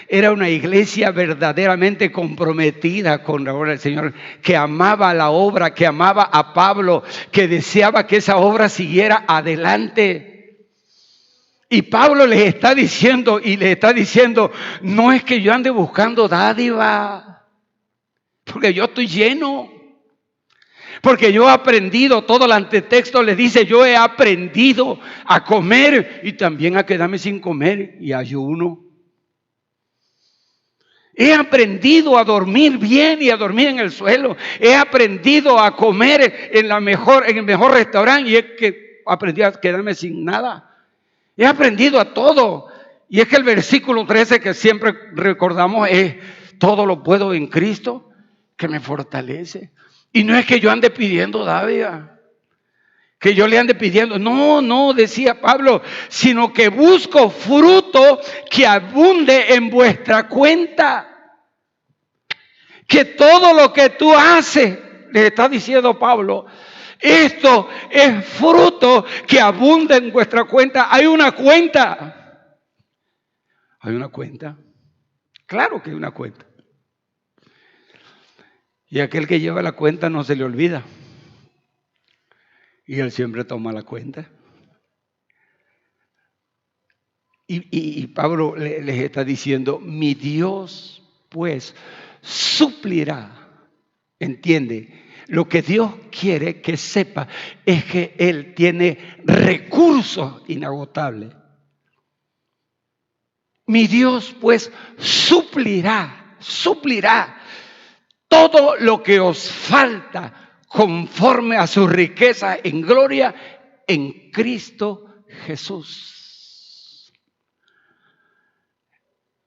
Era una iglesia verdaderamente comprometida con la obra del Señor, que amaba la obra, que amaba a Pablo, que deseaba que esa obra siguiera adelante. Y Pablo les está diciendo, no es que yo ande buscando dádiva, porque yo estoy lleno, porque yo he aprendido, todo el antetexto les dice, yo he aprendido a comer y también a quedarme sin comer y ayuno. He aprendido a dormir bien y a dormir en el suelo. He aprendido a comer en el mejor restaurante y es que aprendí a quedarme sin nada. He aprendido a todo. Y es que el versículo 13 que siempre recordamos es, todo lo puedo en Cristo que me fortalece. Y no es que yo ande pidiendo dádiva, que yo le ande pidiendo, no, decía Pablo, sino que busco fruto que abunde en vuestra cuenta. Que todo lo que tú haces, le está diciendo Pablo, esto es fruto que abunda en vuestra cuenta. Hay una cuenta. ¿Hay una cuenta? Claro que hay una cuenta. Y aquel que lleva la cuenta no se le olvida. Y él siempre toma la cuenta. Y Pablo les está diciendo, mi Dios pues suplirá. ¿Entiende? Lo que Dios quiere que sepa es que Él tiene recursos inagotables. Mi Dios pues suplirá todo lo que os falta conforme a su riqueza en gloria en Cristo Jesús.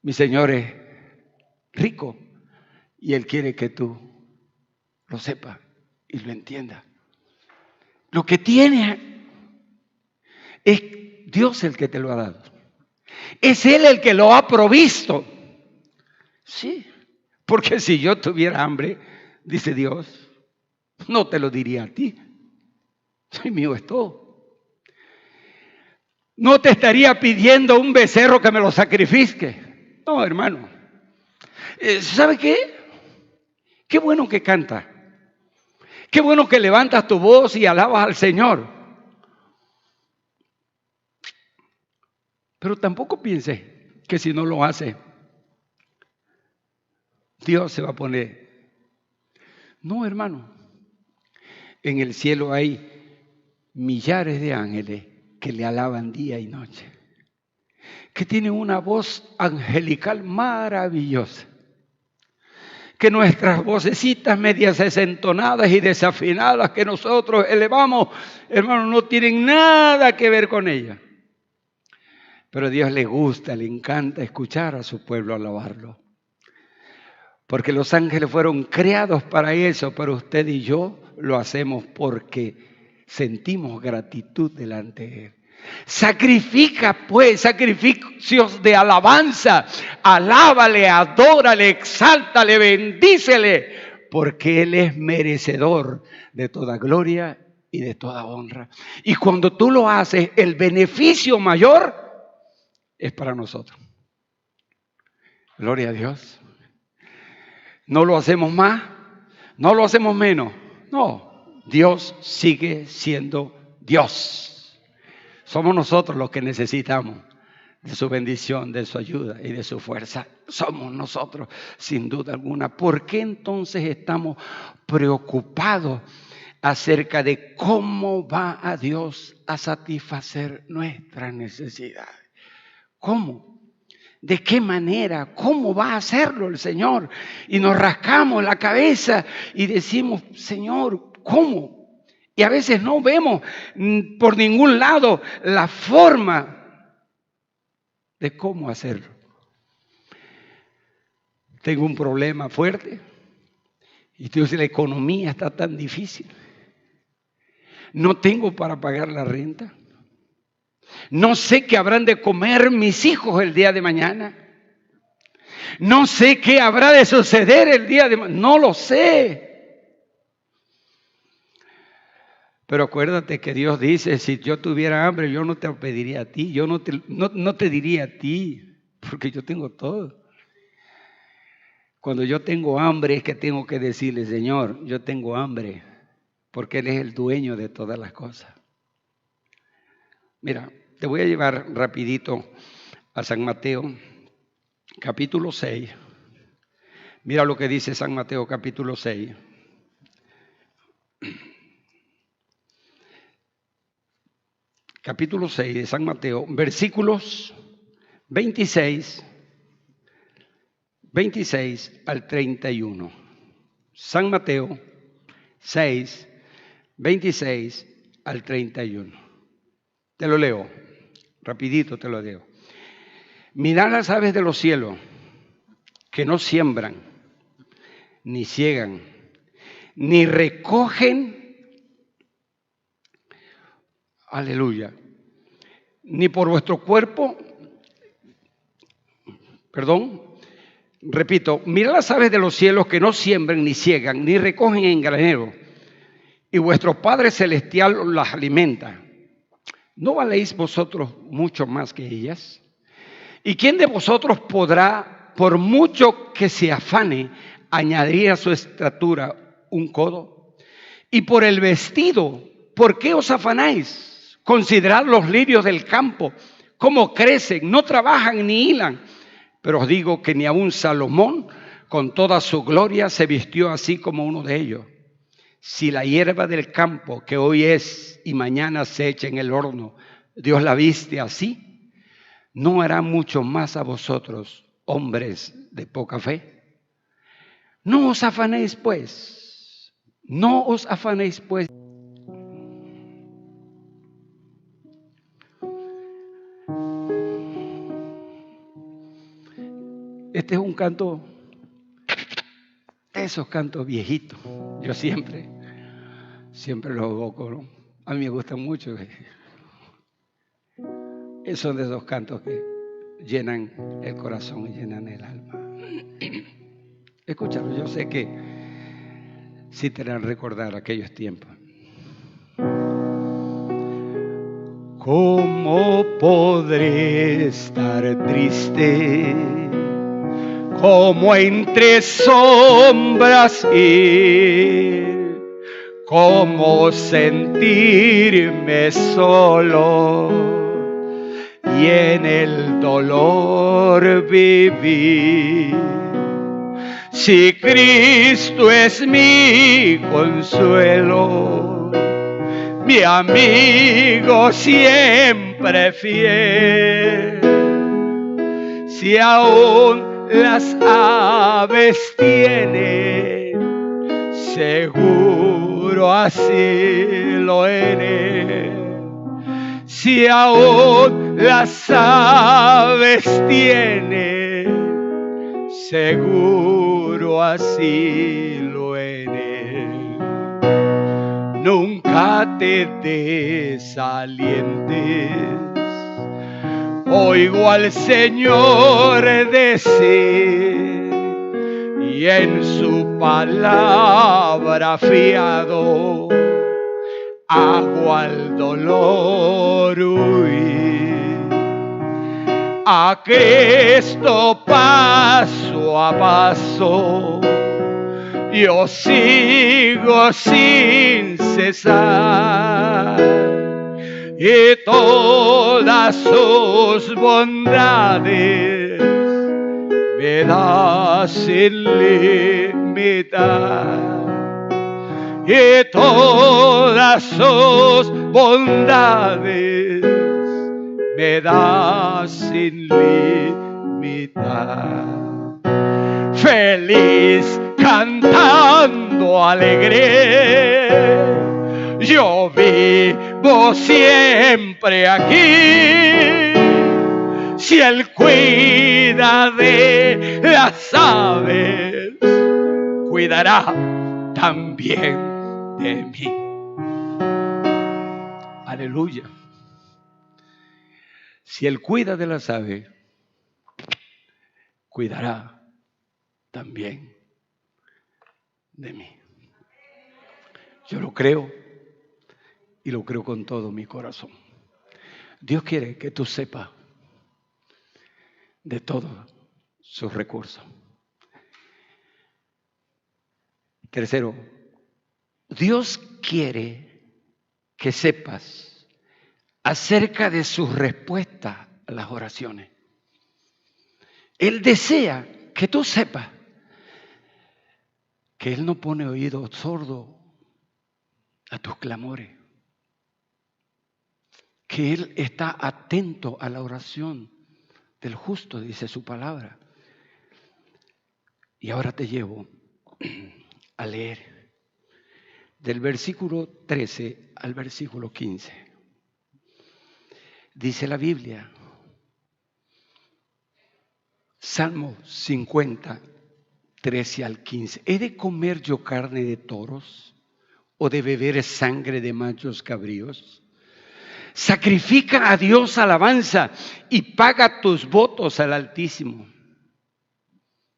Mi Señor es rico y Él quiere que tú lo sepas y lo entiendas. Lo que tienes es Dios el que te lo ha dado. Es Él el que lo ha provisto. Sí, porque si yo tuviera hambre, dice Dios, no te lo diría a ti. Soy mío es todo. No te estaría pidiendo un becerro que me lo sacrifique. No, hermano. ¿Sabe qué? Qué bueno que cantas. Qué bueno que levantas tu voz y alabas al Señor. Pero tampoco pienses que si no lo haces, Dios se va a poner. No, hermano. En el cielo hay millares de ángeles que le alaban día y noche, que tienen una voz angelical maravillosa, que nuestras vocecitas medias desentonadas y desafinadas que nosotros elevamos, hermano, no tienen nada que ver con ella. Pero a Dios le gusta, le encanta escuchar a su pueblo alabarlo. Porque los ángeles fueron creados para eso, pero usted y yo lo hacemos porque sentimos gratitud delante de Él. Sacrifica pues sacrificios de alabanza, alábale, adórale, exáltale, bendícele, porque Él es merecedor de toda gloria y de toda honra. Y cuando tú lo haces, el beneficio mayor es para nosotros. Gloria a Dios. No lo hacemos más, no lo hacemos menos. No, Dios sigue siendo Dios. Somos nosotros los que necesitamos de su bendición, de su ayuda y de su fuerza. Somos nosotros, sin duda alguna. ¿Por qué entonces estamos preocupados acerca de cómo va a Dios a satisfacer nuestras necesidades? ¿Cómo? ¿De qué manera? ¿Cómo va a hacerlo el Señor? Y nos rascamos la cabeza y decimos, Señor, ¿cómo? Y a veces no vemos por ningún lado la forma de cómo hacerlo. Tengo un problema fuerte y entonces la economía está tan difícil. No tengo para pagar la renta. No sé qué habrán de comer mis hijos el día de mañana. No sé qué habrá de suceder el día de mañana. No lo sé. Pero acuérdate que Dios dice, si yo tuviera hambre, yo no te pediría a ti. Yo no te diría a ti, porque yo tengo todo. Cuando yo tengo hambre es que tengo que decirle, Señor, yo tengo hambre, porque Él es el dueño de todas las cosas. Mira, te voy a llevar rapidito a San Mateo, capítulo 6. Mira lo que dice San Mateo, capítulo 6. Capítulo 6 de San Mateo, versículos 26 al 31. San Mateo 6, 26 al 31. Te lo leo, rapidito te lo leo. Mirad las aves de los cielos, que no siembran, ni ciegan, ni recogen, aleluya, ni por vuestro cuerpo, repito, mirad las aves de los cielos que no siembran, ni ciegan, ni recogen en granero, y vuestro Padre Celestial las alimenta. ¿No valéis vosotros mucho más que ellas? ¿Y quién de vosotros podrá, por mucho que se afane, añadir a su estatura un codo? Y por el vestido, ¿por qué os afanáis? Considerad los lirios del campo, cómo crecen, no trabajan ni hilan. Pero os digo que ni aun Salomón, con toda su gloria, se vistió así como uno de ellos. Si la hierba del campo, que hoy es y mañana se echa en el horno, Dios la viste así, ¿no hará mucho más a vosotros, hombres de poca fe? No os afanéis, pues, No os afanéis pues. Este es un canto, de esos cantos viejitos. Yo siempre lo evoco, ¿no? A mí me gustan mucho. Son de esos cantos que llenan el corazón y llenan el alma. Escúchalo, yo sé que sí te harán recordar aquellos tiempos. ¿Cómo podré estar triste? ¿Cómo entre sombras ir? ¿Cómo sentirme solo y en el dolor vivir? Si Cristo es mi consuelo, mi amigo siempre fiel, si aún las aves tienen seguro asilo en él, si aún las aves tienen seguro asilo en él, nunca te desalientes. Oigo al Señor decir, y en su palabra fiado, hago al dolor huir. A Cristo paso a paso, yo sigo sin cesar, y todas sus bondades me da sin limitar, y todas sus bondades me da sin limitar. Feliz cantando alegre, yo vivo siempre aquí. Si Él cuida de las aves, cuidará también de mí. Aleluya. Si Él cuida de las aves, cuidará también de mí. Yo lo creo y lo creo con todo mi corazón. Dios quiere que tú sepas de todos sus recursos. Tercero, Dios quiere que sepas acerca de sus respuestas a las oraciones. Él desea que tú sepas que Él no pone oído sordo a tus clamores, que Él está atento a la oración del justo, dice su palabra. Y ahora te llevo a leer del versículo 13 al versículo 15. Dice la Biblia, Salmo 50, 13 al 15. ¿He de comer yo carne de toros o de beber sangre de machos cabríos? Sacrifica a Dios alabanza y paga tus votos al Altísimo.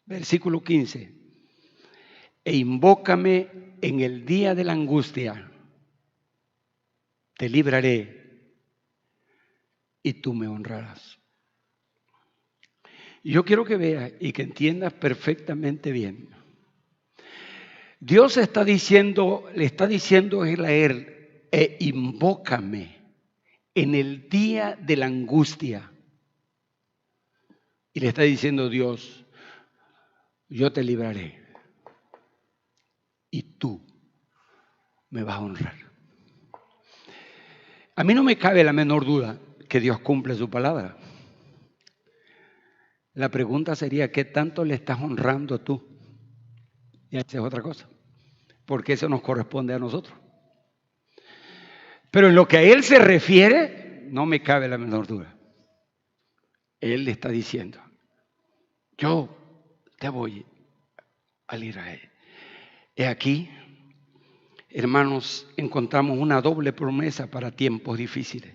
Versículo 15. E invócame en el día de la angustia, te libraré y tú me honrarás. Yo quiero que veas y que entiendas perfectamente bien. Dios le está diciendo a Israel, e invócame en el día de la angustia. Y le está diciendo Dios, yo te libraré y tú me vas a honrar. A mí no me cabe la menor duda que Dios cumple su palabra. La pregunta sería, ¿qué tanto le estás honrando tú? Y esa es otra cosa. porque eso nos corresponde a nosotros. Pero en lo que a Él se refiere, no me cabe la menor duda. Él le está diciendo, yo te voy al Israel. He aquí, hermanos, encontramos una doble promesa para tiempos difíciles.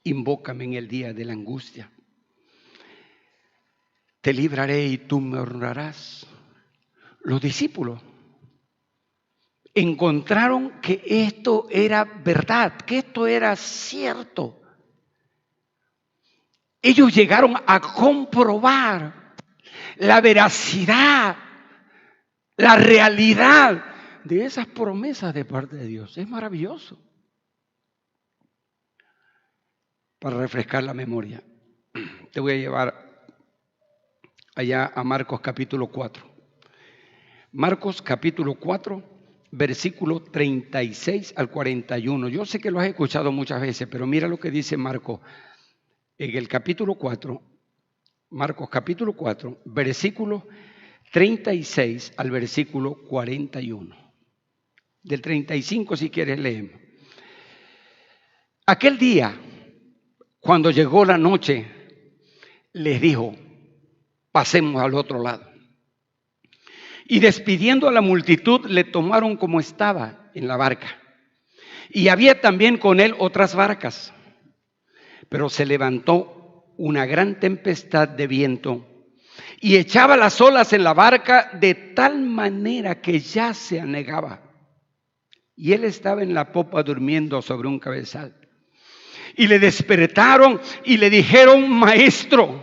Invócame en el día de la angustia. Te libraré y tú me honrarás. Los discípulos encontraron que esto era verdad, que esto era cierto. Ellos llegaron a comprobar la veracidad, la realidad de esas promesas de parte de Dios. Es maravilloso. Para refrescar la memoria, te voy a llevar allá a Marcos capítulo 4. Marcos capítulo 4, versículo 36 al 41. Yo sé que lo has escuchado muchas veces, pero mira lo que dice Marcos en el capítulo 4, Marcos capítulo 4, versículo 36 al versículo 41. Del 35 si quieres leemos. Aquel día, cuando llegó la noche, les dijo, pasemos al otro lado. Y despidiendo a la multitud, le tomaron como estaba en la barca. Y había también con él otras barcas. Pero se levantó una gran tempestad de viento y echaba las olas en la barca de tal manera que ya se anegaba. Y él estaba en la popa durmiendo sobre un cabezal. Y le despertaron y le dijeron, maestro,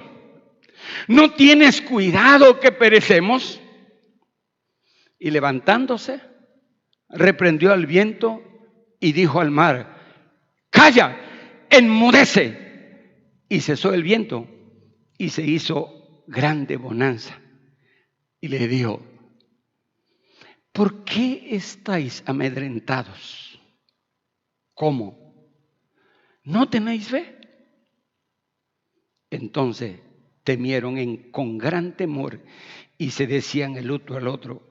¿no tienes cuidado que perecemos? Y levantándose, reprendió al viento y dijo al mar, calla, enmudece. Y cesó el viento y se hizo grande bonanza. Y le dijo, ¿por qué estáis amedrentados? ¿Cómo? ¿No tenéis fe? Entonces temieron con gran temor y se decían el uno al otro,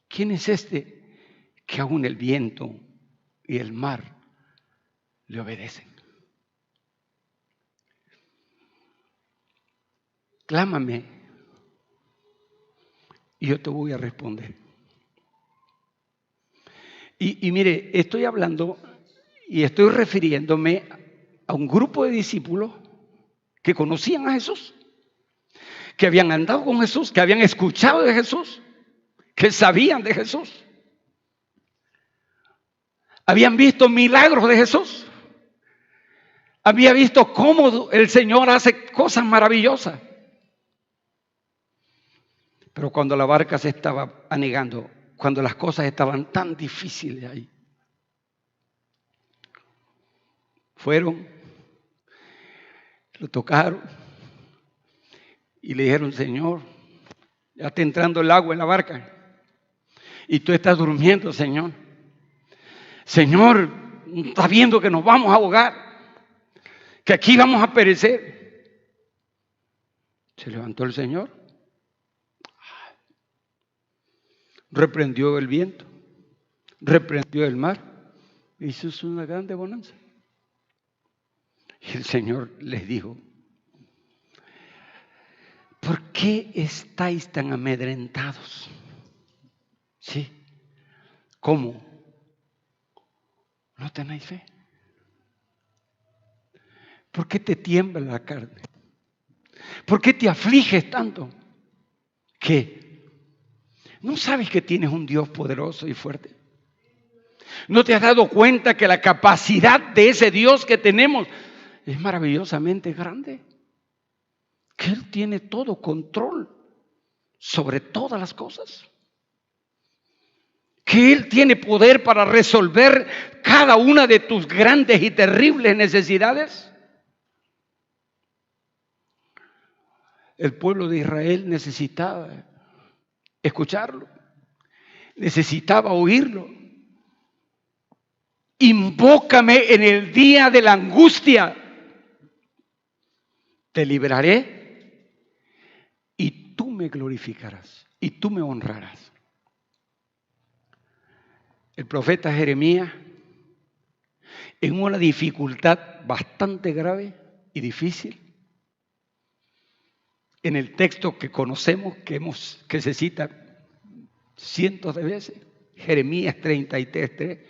¿quién es este que aún el viento y el mar le obedecen? Clámame y yo te voy a responder. Y mire, estoy hablando y estoy refiriéndome a un grupo de discípulos que conocían a Jesús, que habían andado con Jesús, que habían escuchado de Jesús, que sabían de Jesús. Habían visto milagros de Jesús. Había visto cómo el Señor hace cosas maravillosas. Pero cuando la barca se estaba anegando, cuando las cosas estaban tan difíciles ahí, fueron, lo tocaron y le dijeron, Señor, ya está entrando el agua en la barca y tú estás durmiendo, Señor. Señor, estás viendo que nos vamos a ahogar, que aquí vamos a perecer. Se levantó el Señor, reprendió el viento, reprendió el mar, hizo una grande bonanza. Y el Señor les dijo, ¿por qué estáis tan amedrentados? ¿Sí? ¿Cómo? ¿No tenéis fe? ¿Por qué te tiembla la carne? ¿Por qué te afliges tanto? ¿Qué? ¿No sabes que tienes un Dios poderoso y fuerte? ¿No te has dado cuenta que la capacidad de ese Dios que tenemos es maravillosamente grande? Que Él tiene todo control sobre todas las cosas. Que Él tiene poder para resolver cada una de tus grandes y terribles necesidades. El pueblo de Israel necesitaba escucharlo, necesitaba oírlo. Invócame en el día de la angustia, te libraré y tú me glorificarás y tú me honrarás. el profeta Jeremías, en una dificultad bastante grave y difícil, en el texto que conocemos, que se cita cientos de veces, Jeremías 33:3,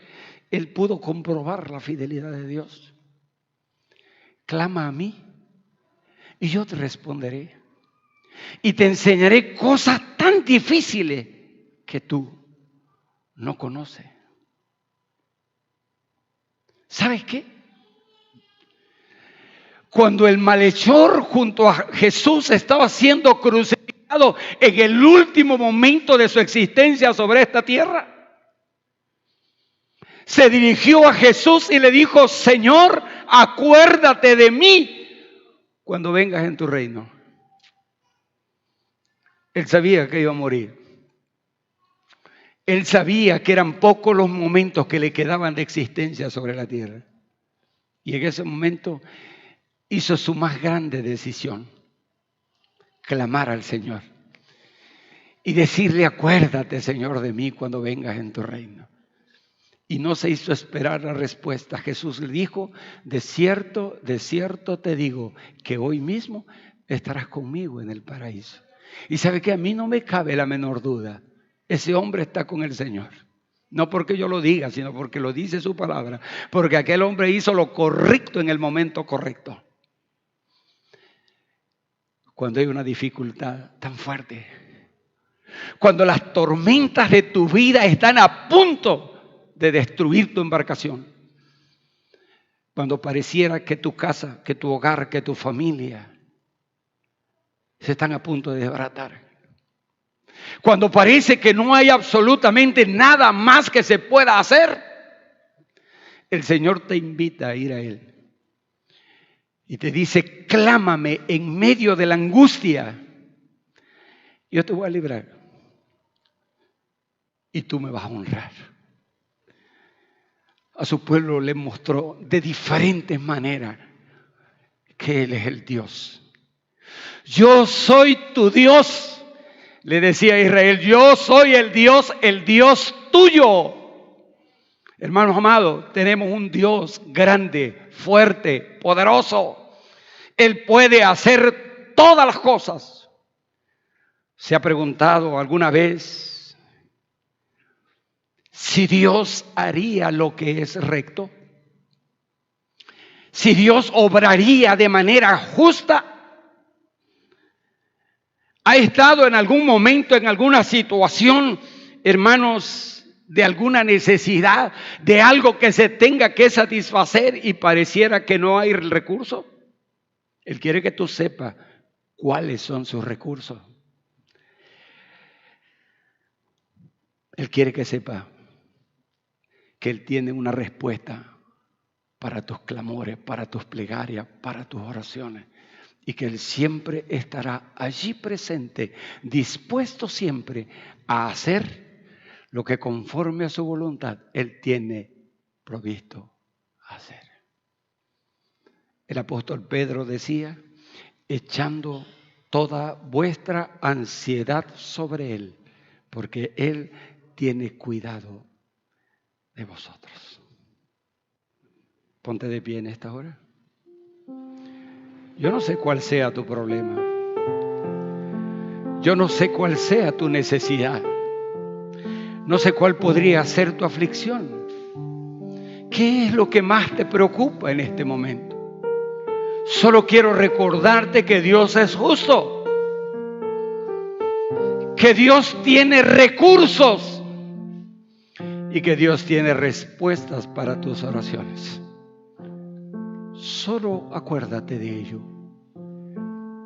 él pudo comprobar la fidelidad de Dios. Clama a mí y yo te responderé. Y te enseñaré cosas tan difíciles que tú no conoces. ¿Sabes qué? Cuando el malhechor junto a Jesús estaba siendo crucificado en el último momento de su existencia sobre esta tierra, se dirigió a Jesús y le dijo: Señor, acuérdate de mí cuando vengas en tu reino. Él sabía que iba a morir. Él sabía que eran pocos los momentos que le quedaban de existencia sobre la tierra. Y en ese momento hizo su más grande decisión: clamar al Señor y decirle: acuérdate, Señor, de mí cuando vengas en tu reino. Y no se hizo esperar la respuesta. Jesús le dijo: de cierto te digo que hoy mismo estarás conmigo en el paraíso. Y sabe que a mí no me cabe la menor duda, ese hombre está con el Señor. No porque yo lo diga, sino porque lo dice su palabra. Porque aquel hombre hizo lo correcto en el momento correcto. Cuando hay una dificultad tan fuerte, cuando las tormentas de tu vida están a punto de destruir tu embarcación, cuando pareciera que tu casa, que tu hogar, que tu familia se están a punto de desbaratar, cuando parece que no hay absolutamente nada más que se pueda hacer, el Señor te invita a ir a Él y te dice: clámame en medio de la angustia, yo te voy a librar y tú me vas a honrar. A su pueblo le mostró de diferentes maneras que Él es el Dios. Yo soy tu Dios, le decía a Israel, yo soy el Dios tuyo. Hermanos amados, tenemos un Dios grande, fuerte, poderoso. Él puede hacer todas las cosas. ¿Se ha preguntado alguna vez si Dios haría lo que es recto? Si Dios obraría de manera justa. ¿Ha estado en algún momento, en alguna situación, hermanos, de alguna necesidad, de algo que se tenga que satisfacer y pareciera que no hay recurso? Él quiere que tú sepas cuáles son sus recursos. Él quiere que sepa que Él tiene una respuesta para tus clamores, para tus plegarias, para tus oraciones. Y que Él siempre estará allí presente, dispuesto siempre a hacer lo que conforme a su voluntad Él tiene provisto hacer. El apóstol Pedro decía: echando toda vuestra ansiedad sobre Él, porque Él tiene cuidado de vosotros. Ponte de pie en esta hora. Yo no sé cuál sea tu problema. Yo no sé cuál sea tu necesidad. No sé cuál podría ser tu aflicción. ¿Qué es lo que más te preocupa en este momento? Solo quiero recordarte que Dios es justo. Que Dios tiene recursos. Y que Dios tiene respuestas para tus oraciones. Solo acuérdate de ello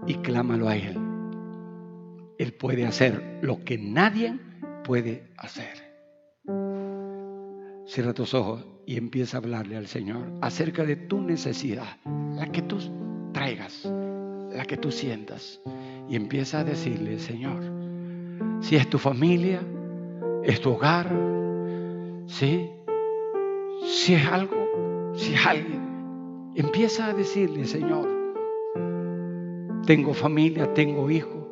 y clámalo a Él. Él puede hacer lo que nadie puede hacer. Cierra tus ojos y empieza a hablarle al Señor acerca de tu necesidad, la que tú traigas, la que tú sientas. Y empieza a decirle: Señor, si es tu familia, es tu hogar, ¿sí? Si es algo, si es alguien. Empieza a decirle: Señor, tengo familia, tengo hijos.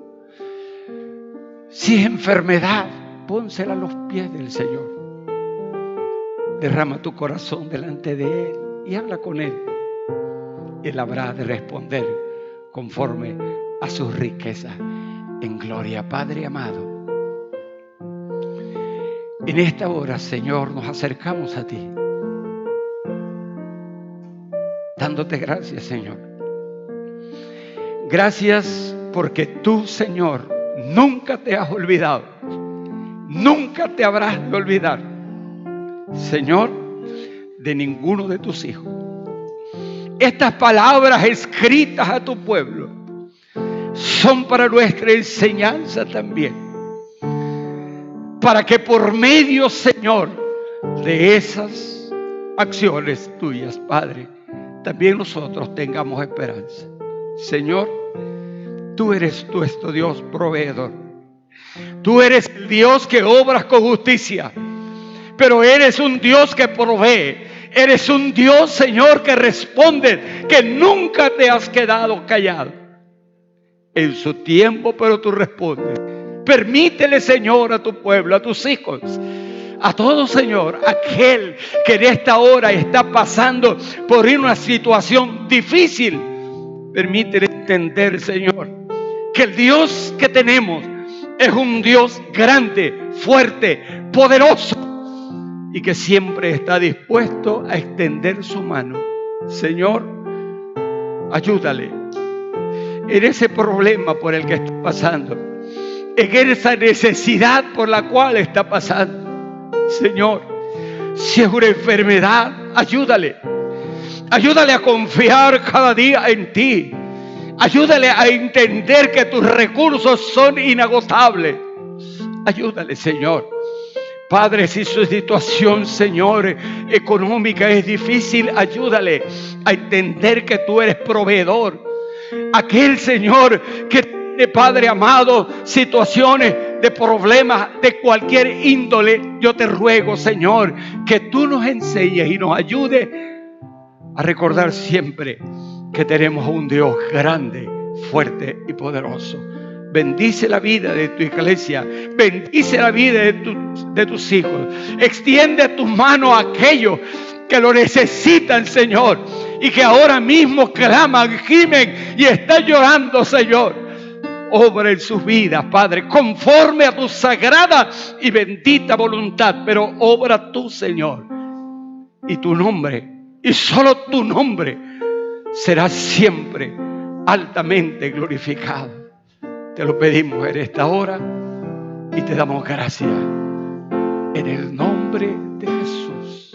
Si es enfermedad, pónsela a los pies del Señor. derrama tu corazón delante de Él y habla con Él. Él habrá de responder conforme a sus riquezas en gloria. Padre amado, en esta hora, Señor, nos acercamos a ti, dándote gracias, Señor. Gracias porque tú, Señor, nunca te has olvidado. Nunca te habrás de olvidar, Señor, de ninguno de tus hijos. Estas palabras escritas a tu pueblo son para nuestra enseñanza también, para que por medio, Señor, de esas acciones tuyas, Padre, también nosotros tengamos esperanza. Señor, tú eres nuestro Dios proveedor. Tú eres el Dios que obras con justicia, pero eres un Dios que provee. Eres un Dios, Señor, que responde, que nunca te has quedado callado. En su tiempo, pero tú respondes. Permítele, Señor, a tu pueblo, a tus hijos, a todo, Señor, aquel que en esta hora está pasando por una situación difícil. Permítele entender, Señor, que el Dios que tenemos es un Dios grande, fuerte, poderoso, y que siempre está dispuesto a extender su mano. Señor, ayúdale en ese problema por el que está pasando, en esa necesidad por la cual está pasando. Señor, si es una enfermedad, ayúdale. Ayúdale a confiar cada día en ti. Ayúdale a entender que tus recursos son inagotables. Ayúdale, Señor. Padre, si su situación, Señor, económica es difícil, ayúdale a entender que tú eres proveedor. Aquel, Señor, que tiene, Padre amado, situaciones de problemas de cualquier índole, yo te ruego, Señor, que tú nos enseñes y nos ayudes a recordar siempre que tenemos un Dios grande, fuerte y poderoso. Bendice la vida de tu iglesia. Bendice la vida de tus hijos. Extiende tus manos a aquellos que lo necesitan, Señor, y que ahora mismo claman, gimen y están llorando, Señor. Obra en sus vidas, Padre, conforme a tu sagrada y bendita voluntad, pero obra tú, Señor, y tu nombre, y solo tu nombre, será siempre altamente glorificado. Te lo pedimos en esta hora y te damos gracias en el nombre de Jesús.